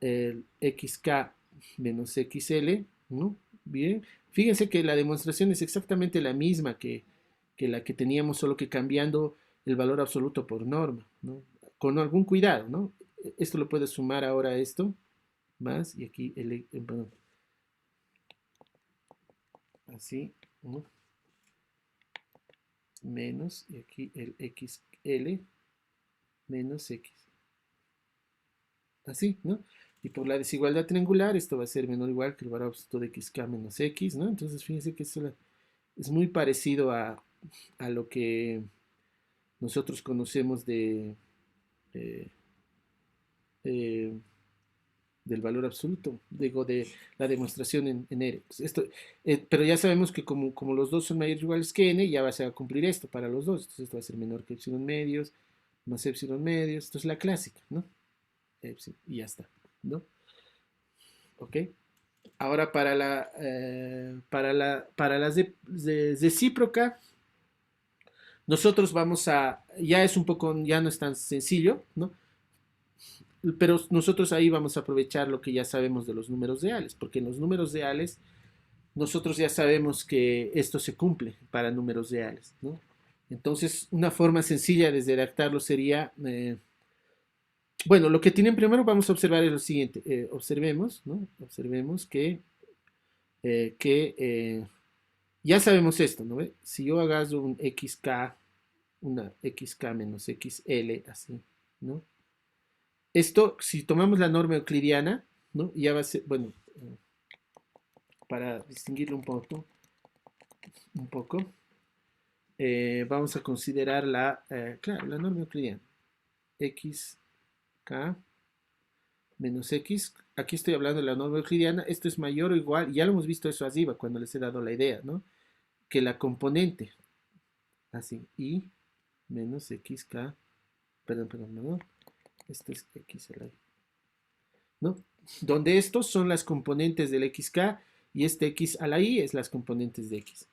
el xk menos xl, ¿no? Bien, fíjense que la demostración es exactamente la misma que la que teníamos, solo que cambiando el valor absoluto por norma, ¿no? Con algún cuidado, ¿no? Esto lo puedes sumar ahora a esto, más, y aquí perdón, así, ¿no? Menos, y aquí el xl menos x, así, ¿no? Y por la desigualdad triangular, esto va a ser menor o igual que el valor absoluto de xk menos x, ¿no? Entonces, fíjense que esto es muy parecido a lo que nosotros conocemos eh, eh, del valor absoluto, digo, de la demostración en R. Pero ya sabemos que como los dos son mayores o iguales que n, ya va a cumplir esto para los dos. Entonces esto va a ser menor que epsilon medios, más epsilon medios. Esto es la clásica, ¿no? Epsilon, y ya está, ¿no? ¿Ok? Ahora para la recíproca, nosotros vamos a, ya es un poco, ya no es tan sencillo, ¿no? Pero nosotros ahí vamos a aprovechar lo que ya sabemos de los números reales, porque en los números reales nosotros ya sabemos que esto se cumple para números reales, ¿no? Entonces, una forma sencilla de redactarlo sería, bueno, lo que tienen primero vamos a observar es lo siguiente, observemos, ¿no? Observemos que ya sabemos esto, ¿no? Si yo agarro un xk, una xk menos xl, así, ¿no? Esto, si tomamos la norma euclidiana, ¿no? Ya va a ser, bueno, para distinguirlo un poco, vamos a considerar claro, la norma euclidiana. Xk menos x, aquí estoy hablando de la norma euclidiana, esto es mayor o igual, ya lo hemos visto eso arriba cuando les he dado la idea, ¿no? Que la componente, así, y menos xk, perdón, no, esto es x a la y, ¿no? Donde estos son las componentes del xk y este x a la y es las componentes de x.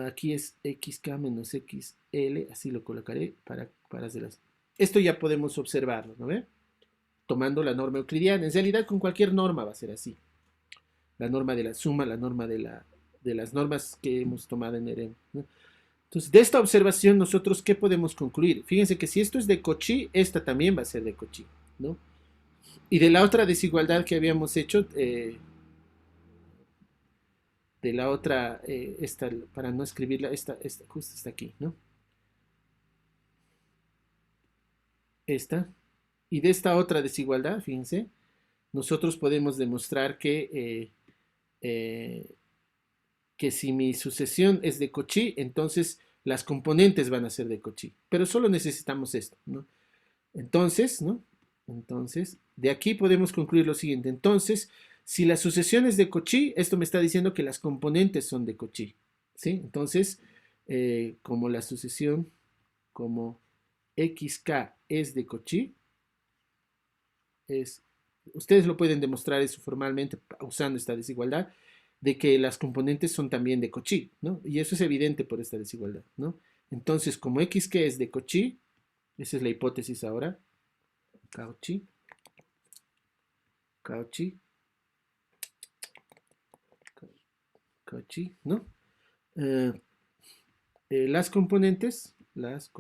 Aquí es xk menos xl, así lo colocaré para hacerlas. Esto ya podemos observarlo, ¿no ve? Tomando la norma euclidiana. En realidad con cualquier norma va a ser así. La norma de la suma, la norma de las normas que hemos tomado en EREM, ¿no? Entonces, de esta observación, nosotros, ¿qué podemos concluir? Fíjense que si esto es de Cauchy, esta también va a ser de Cauchy, ¿no? Y de la otra desigualdad que habíamos hecho, de la otra, esta, para no escribirla, esta justo está aquí, ¿no? Esta. Y de esta otra desigualdad, fíjense, nosotros podemos demostrar que si mi sucesión es de Cauchy, entonces las componentes van a ser de Cauchy. Pero solo necesitamos esto, ¿no? Entonces, ¿no? Entonces, de aquí podemos concluir lo siguiente. Entonces, si la sucesión es de Cauchy, esto me está diciendo que las componentes son de Cauchy, ¿sí? Entonces, como la sucesión, como xk es de Cauchy, ustedes lo pueden demostrar eso formalmente usando esta desigualdad, de que las componentes son también de Cauchy, ¿no? Y eso es evidente por esta desigualdad, ¿no? Entonces, como xk es de Cauchy, esa es la hipótesis ahora, Cauchy, ¿no? Eh, las componentes, las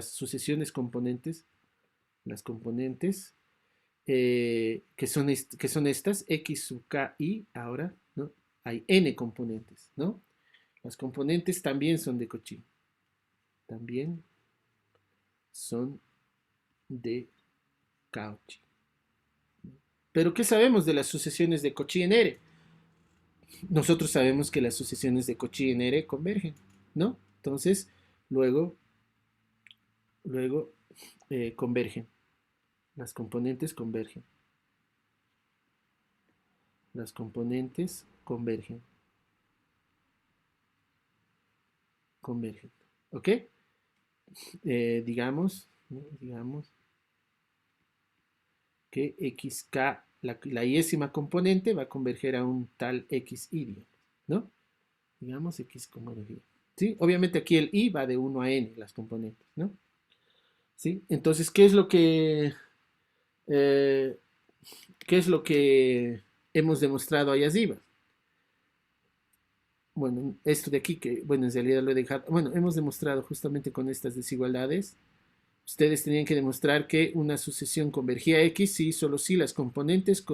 sucesiones componentes, las componentes que son estas, x sub k y ahora, ¿no? Hay n componentes, ¿no? Las componentes también son de Cauchy. También son de Cauchy. Pero ¿qué sabemos de las sucesiones de Cauchy en R? Nosotros sabemos que las sucesiones de Cauchy en R convergen, ¿no? Entonces, luego convergen. Las componentes convergen. Las componentes convergen. Convergen. ¿Ok? Digamos, ¿no? Digamos que xk, la iésima componente va a converger a un tal xi, ¿no? Digamos x como y. ¿Sí? Obviamente aquí el i va de 1 a n, las componentes, ¿no? ¿Sí? Entonces, eh, ¿qué es lo que hemos demostrado ahí arriba? Bueno, esto de aquí, que, bueno, en realidad lo he dejado, bueno, hemos demostrado justamente con estas desigualdades, ustedes tenían que demostrar que una sucesión convergía a X si solo si las componentes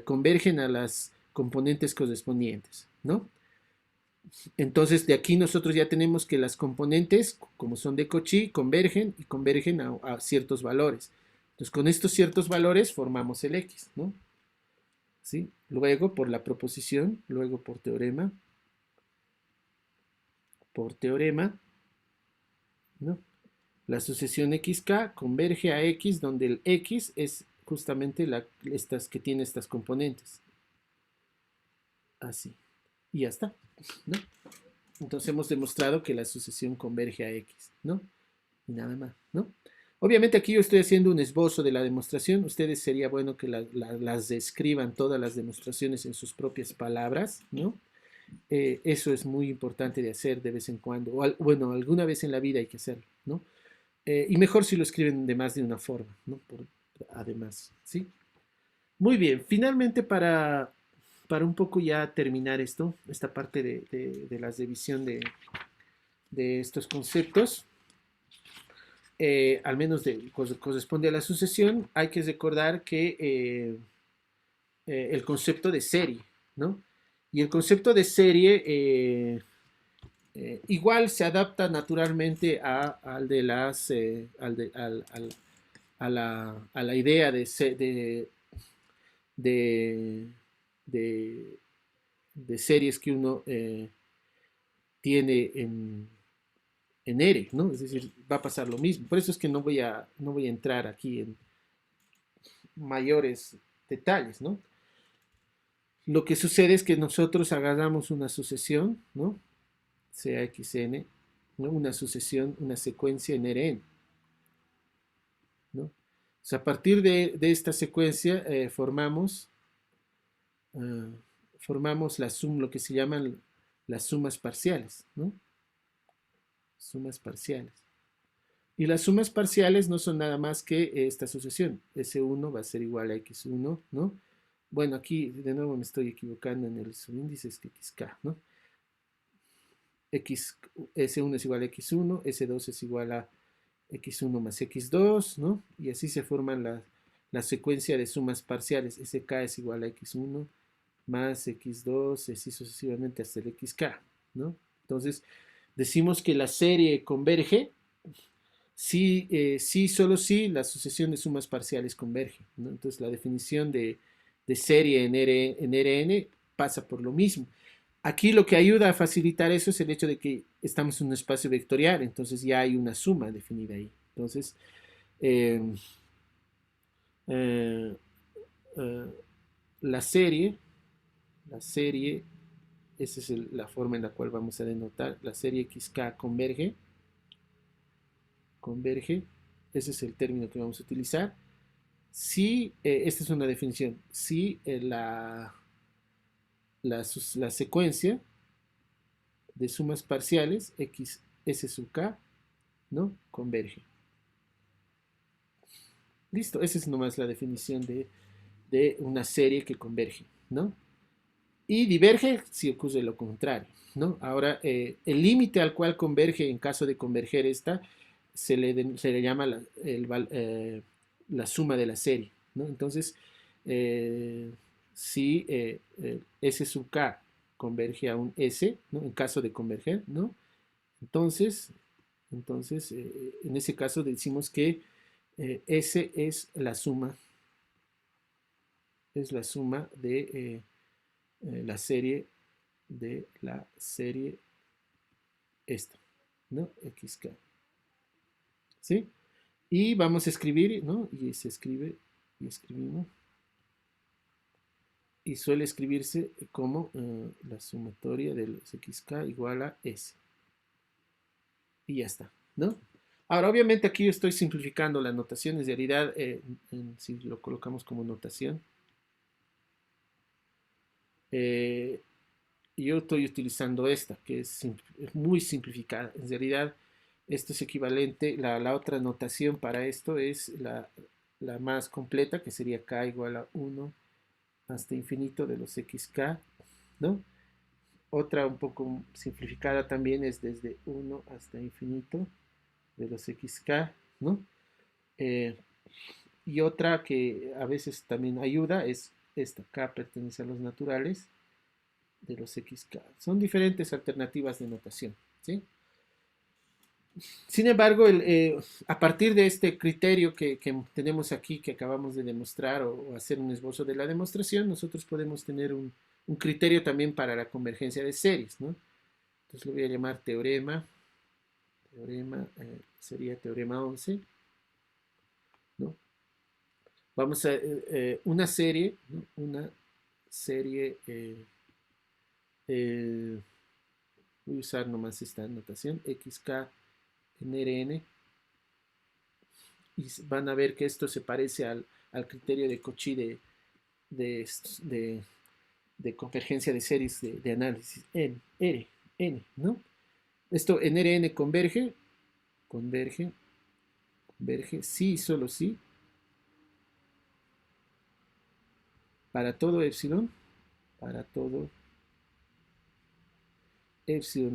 convergen a las componentes correspondientes, ¿no? Entonces, de aquí nosotros ya tenemos que las componentes, como son de Cauchy, convergen y convergen a ciertos valores. Entonces, con estos ciertos valores formamos el X, ¿no? ¿Sí? Luego, por la proposición, luego por teorema, ¿no? La sucesión xk converge a x, donde el x es justamente estas que tiene estas componentes. Así. Y ya está, ¿no? Entonces hemos demostrado que la sucesión converge a x, ¿no? Y nada más, ¿no? Obviamente aquí yo estoy haciendo un esbozo de la demostración. Ustedes sería bueno que las describan todas las demostraciones en sus propias palabras, ¿no? Eso es muy importante de hacer de vez en cuando, o bueno, alguna vez en la vida hay que hacerlo, ¿no? Y mejor si lo escriben de más de una forma, ¿no? Además, ¿sí? Muy bien, finalmente para un poco ya terminar esta parte de la división de estos conceptos, al menos corresponde a la sucesión, hay que recordar que el concepto de serie, ¿no? Y el concepto de serie igual se adapta naturalmente al de las, a la idea de, de, de series que uno tiene en ERE, ¿no? Es decir, va a pasar lo mismo. Por eso es que no voy a entrar aquí en mayores detalles, ¿no? Lo que sucede es que nosotros agarramos una sucesión, ¿no? Sea XN, ¿no? Una sucesión, una secuencia en RN, ¿no? O sea, a partir de esta secuencia uh, formamos lo que se llaman las sumas parciales, ¿no? Sumas parciales. Y las sumas parciales no son nada más que esta sucesión. S1 va a ser igual a X1, ¿no? Bueno, aquí de nuevo me estoy equivocando en el subíndice, es que XK, ¿no? S1 es igual a X1, S2 es igual a X1 más X2, ¿no? Y así se forman la secuencia de sumas parciales. SK es igual a X1 más X2, así sucesivamente hasta el XK, ¿no? Entonces, decimos que la serie converge si, solo si la sucesión de sumas parciales converge, ¿no? Entonces, la definición de serie en Rn pasa por lo mismo. Aquí lo que ayuda a facilitar eso es el hecho de que estamos en un espacio vectorial, entonces ya hay una suma definida ahí. Entonces, eh, eh, eh, la serie, esa es la forma en la cual vamos a denotar, la serie XK converge, ese es el término que vamos a utilizar. Si, esta es una definición, si la secuencia de sumas parciales x s sub k, ¿no? Converge. Listo, esa es nomás la definición de una serie que converge, ¿no? Y diverge si ocurre lo contrario, ¿no? Ahora, el límite al cual converge en caso de converger esta se le llama la suma de la serie, ¿no? Entonces, si S sub K converge a un S, ¿no? En caso de converger, ¿no? Entonces, en ese caso decimos que S es la suma de la serie esta, ¿no? XK. ¿Sí? Y vamos a escribir, ¿no? Y se escribe, y escribimos. Y suele escribirse como la sumatoria de los XK igual a S. Y ya está, ¿no? Ahora, obviamente aquí yo estoy simplificando la notación, en realidad, si lo colocamos como notación, yo estoy utilizando esta, que es muy simplificada. En realidad, esto es equivalente, la otra notación para esto es la más completa, que sería k igual a 1 hasta infinito de los xk, ¿no? Otra un poco simplificada también es desde 1 hasta infinito de los xk, ¿no? Eh, y otra que a veces también ayuda es esta, k pertenece a los naturales de los xk. Son diferentes alternativas de notación, ¿sí? Sin embargo, a partir de este criterio que tenemos aquí, que acabamos de demostrar o hacer un esbozo de la demostración, nosotros podemos tener un criterio también para la convergencia de series, ¿no? Entonces lo voy a llamar sería teorema 11, ¿no? Vamos a, una serie, ¿no? Una serie, voy a usar nomás esta notación, xk en Rn, y van a ver que esto se parece al criterio de Cauchy de de convergencia de series de análisis, N, ¿no? Esto en Rn converge, sí y solo sí, para todo epsilon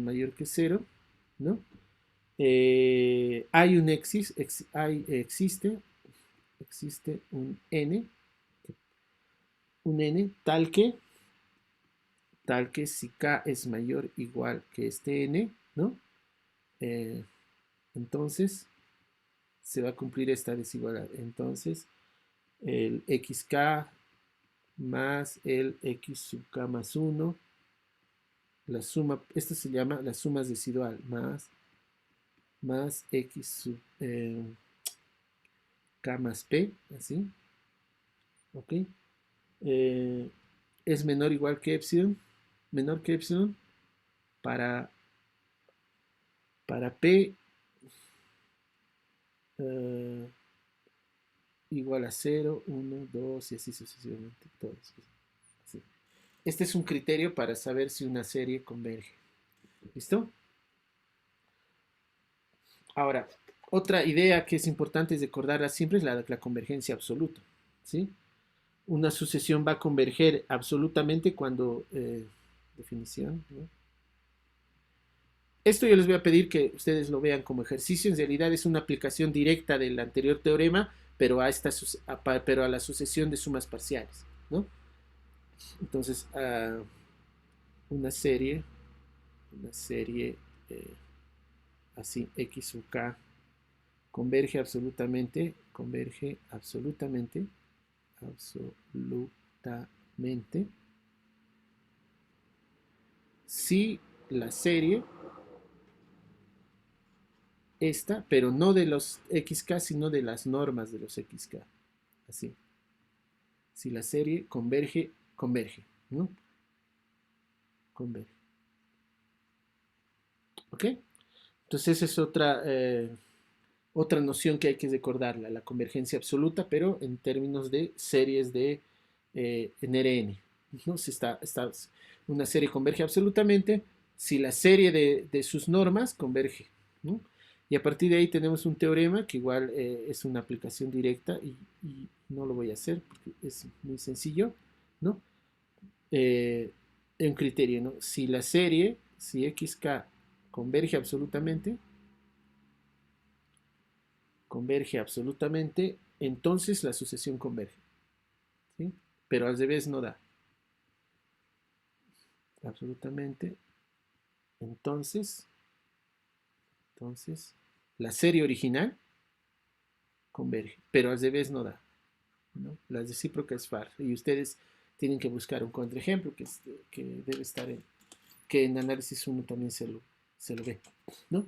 mayor que 0, ¿no? Hay existe un n tal que si k es mayor o igual que este n, ¿no? Entonces se va a cumplir esta desigualdad. Entonces el xk más el x sub k más 1, la suma, esto se llama la suma residual, más x sub k más p, así, ¿ok? Es menor o igual que epsilon, para p igual a 0, 1, 2 y así sucesivamente. Todos. Así. Este es un criterio para saber si una serie converge. ¿Listo? Ahora, otra idea que es importante recordarla siempre es la convergencia absoluta. ¿Sí? Una sucesión va a converger absolutamente cuando... definición, ¿no? Esto yo les voy a pedir que ustedes lo vean como ejercicio. En realidad es una aplicación directa del anterior teorema, pero a la sucesión de sumas parciales, ¿no? Entonces, una serie así, x sub k, converge absolutamente, si la serie esta, pero no de los xk, sino de las normas de los xk. Así. Si la serie converge, ¿no? Converge. ¿Ok? Entonces esa es otra noción que hay que recordarla, la convergencia absoluta, pero en términos de series de NRN. ¿No? Si una serie converge absolutamente, si la serie de sus normas converge, ¿no? Y a partir de ahí tenemos un teorema que igual es una aplicación directa y no lo voy a hacer porque es muy sencillo, ¿no? Un criterio, ¿no? Si la serie, si xk converge absolutamente, entonces la sucesión converge, ¿sí? Pero al revés no da. Absolutamente. Entonces, la serie original converge, pero al revés no da, ¿no? La recíproca es far. Y ustedes tienen que buscar un contraejemplo que debe estar que en análisis 1 también se lo ve, ¿no?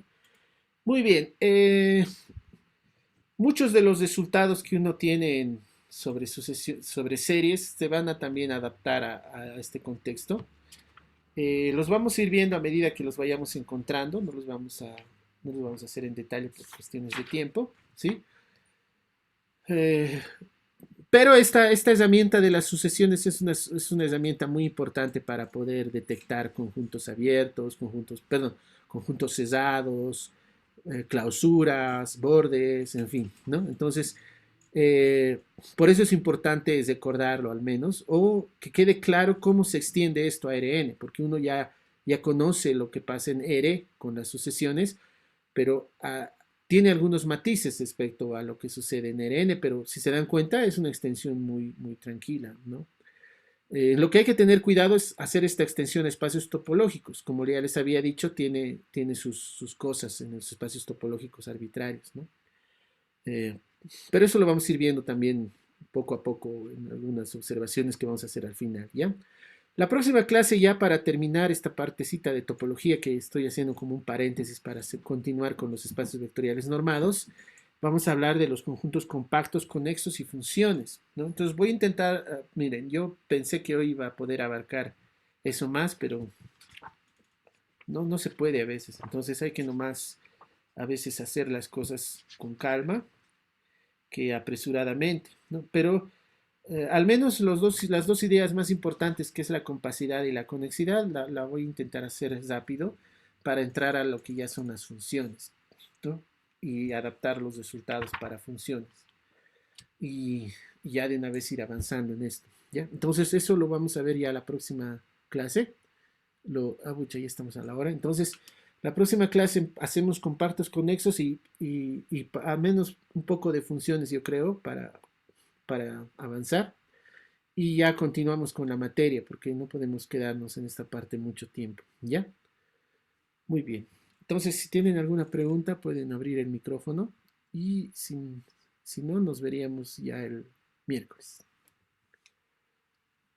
Muy bien. Muchos de los resultados que uno tiene sobre series se van a también adaptar a este contexto. Los vamos a ir viendo a medida que los vayamos encontrando, no los vamos a hacer en detalle por cuestiones de tiempo, ¿sí? Pero esta herramienta de las sucesiones es una herramienta muy importante para poder detectar conjuntos abiertos, conjuntos cesados, clausuras, bordes, en fin, ¿no? Entonces, por eso es importante recordarlo al menos, o que quede claro cómo se extiende esto a Rn, porque uno ya conoce lo que pasa en R con las sucesiones, pero tiene algunos matices respecto a lo que sucede en Rn, pero si se dan cuenta es una extensión muy, muy tranquila, ¿no? Lo que hay que tener cuidado es hacer esta extensión a espacios topológicos. Como ya les había dicho, tiene sus cosas en los espacios topológicos arbitrarios, ¿no? Pero eso lo vamos a ir viendo también poco a poco en algunas observaciones que vamos a hacer al final, ¿ya? La próxima clase, ya para terminar esta partecita de topología que estoy haciendo como un paréntesis para continuar con los espacios vectoriales normados, vamos a hablar de los conjuntos compactos, conexos y funciones, ¿no? Entonces voy a intentar, miren, yo pensé que hoy iba a poder abarcar eso más, pero no se puede a veces. Entonces hay que nomás a veces hacer las cosas con calma que apresuradamente, ¿no? Pero Al menos las dos ideas más importantes, que es la compacidad y la conexidad, la voy a intentar hacer rápido para entrar a lo que ya son las funciones, ¿no? Y adaptar los resultados para funciones. Y ya de una vez ir avanzando en esto, ¿ya? Entonces eso lo vamos a ver ya la próxima clase. Pucha, ya estamos a la hora. Entonces, la próxima clase hacemos compartos conexos y al menos un poco de funciones, yo creo, para avanzar. Y ya continuamos con la materia, porque no podemos quedarnos en esta parte mucho tiempo, ¿ya? Muy bien. Entonces, si tienen alguna pregunta, pueden abrir el micrófono y si no, nos veríamos ya el miércoles.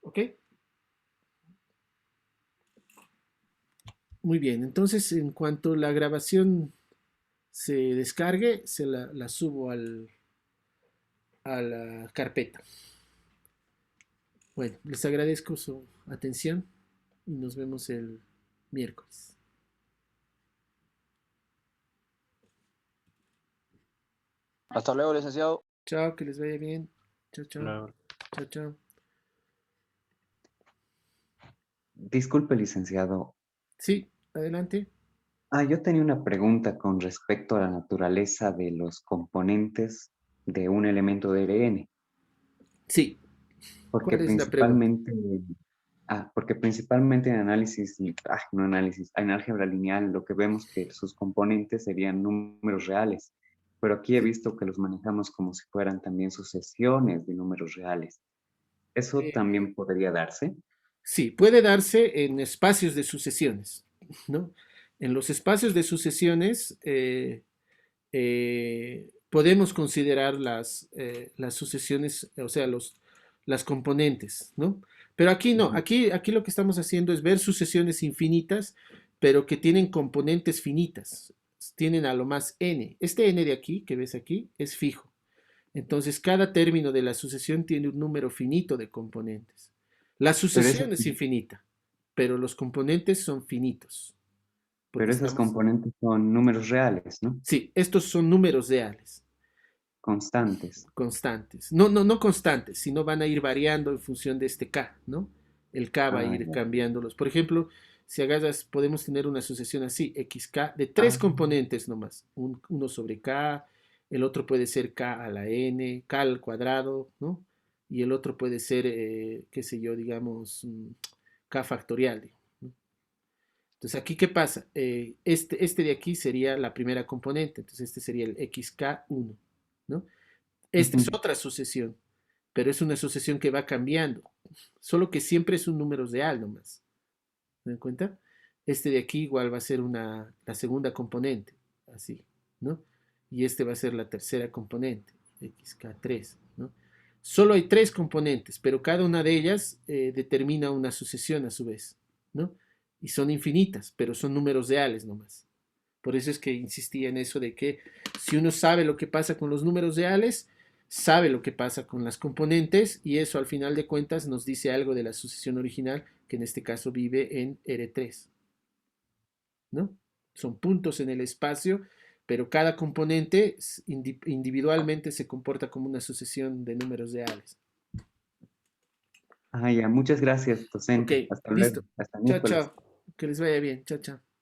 ¿Ok? Muy bien. Entonces, en cuanto la grabación se descargue, la subo a la carpeta. Bueno, les agradezco su atención y nos vemos el miércoles. Hasta luego, licenciado. Chao, que les vaya bien. Chao, chao. Luego. Chao, chao. Disculpe, licenciado. Sí, adelante. Yo tenía una pregunta con respecto a la naturaleza de los componentes de un elemento de ADN, Sí, porque ¿cuál es la pregunta? principalmente en análisis, no análisis, en álgebra lineal lo que vemos que sus componentes serían números reales, pero aquí he visto que los manejamos como si fueran también sucesiones de números reales. ¿Eso Eh, también podría darse? sí, puede darse en espacios de sucesiones, ¿no? En los espacios de sucesiones podemos considerar las sucesiones, o sea, las componentes, ¿no? Pero aquí no, Ujú. aquí lo que estamos haciendo es ver sucesiones infinitas, pero que tienen componentes finitas, tienen a lo más n. Este n de aquí, que ves aquí, es fijo. Entonces, cada término de la sucesión tiene un número finito de componentes. La Pero, ese- sucesión es infinita, pero los componentes son finitos, porque pero esos estamos... componentes son números reales, ¿no? Sí, estos son números reales, Constantes. constantes. No constantes, sino van a ir variando en función de este K, ¿no? El K va a ir Ya. cambiándolos. Por ejemplo, si agarras, podemos tener una sucesión así, XK, de Ah, tres componentes nomás. Uno sobre K, el otro puede ser K a la N, K al cuadrado, ¿no? Y el otro puede ser, qué sé yo, digamos, K factorial, ¿no? Entonces, aquí, ¿qué pasa? Este de aquí sería la primera componente, entonces este sería el XK1, ¿no? Esta es ujú. otra sucesión, pero es una sucesión que va cambiando, solo que siempre es un número real nomás. ¿Se dan cuenta? Este de aquí igual va a ser la segunda componente, así, ¿no? Y este va a ser la tercera componente, XK3, ¿no? Solo hay tres componentes, pero cada una de ellas determina una sucesión a su vez, ¿no? Y son infinitas, pero son números reales nomás. Por eso es que insistía en eso de que si uno sabe lo que pasa con los números reales, sabe lo que pasa con las componentes y eso al final de cuentas nos dice algo de la sucesión original, que en este caso vive en R3, ¿no? Son puntos en el espacio, pero cada componente individualmente se comporta como una sucesión de números reales. Ya, muchas gracias, Ok, docente. Hasta luego. listo. Hasta Chao, miércoles. chao. Que les vaya bien. Chao, chao.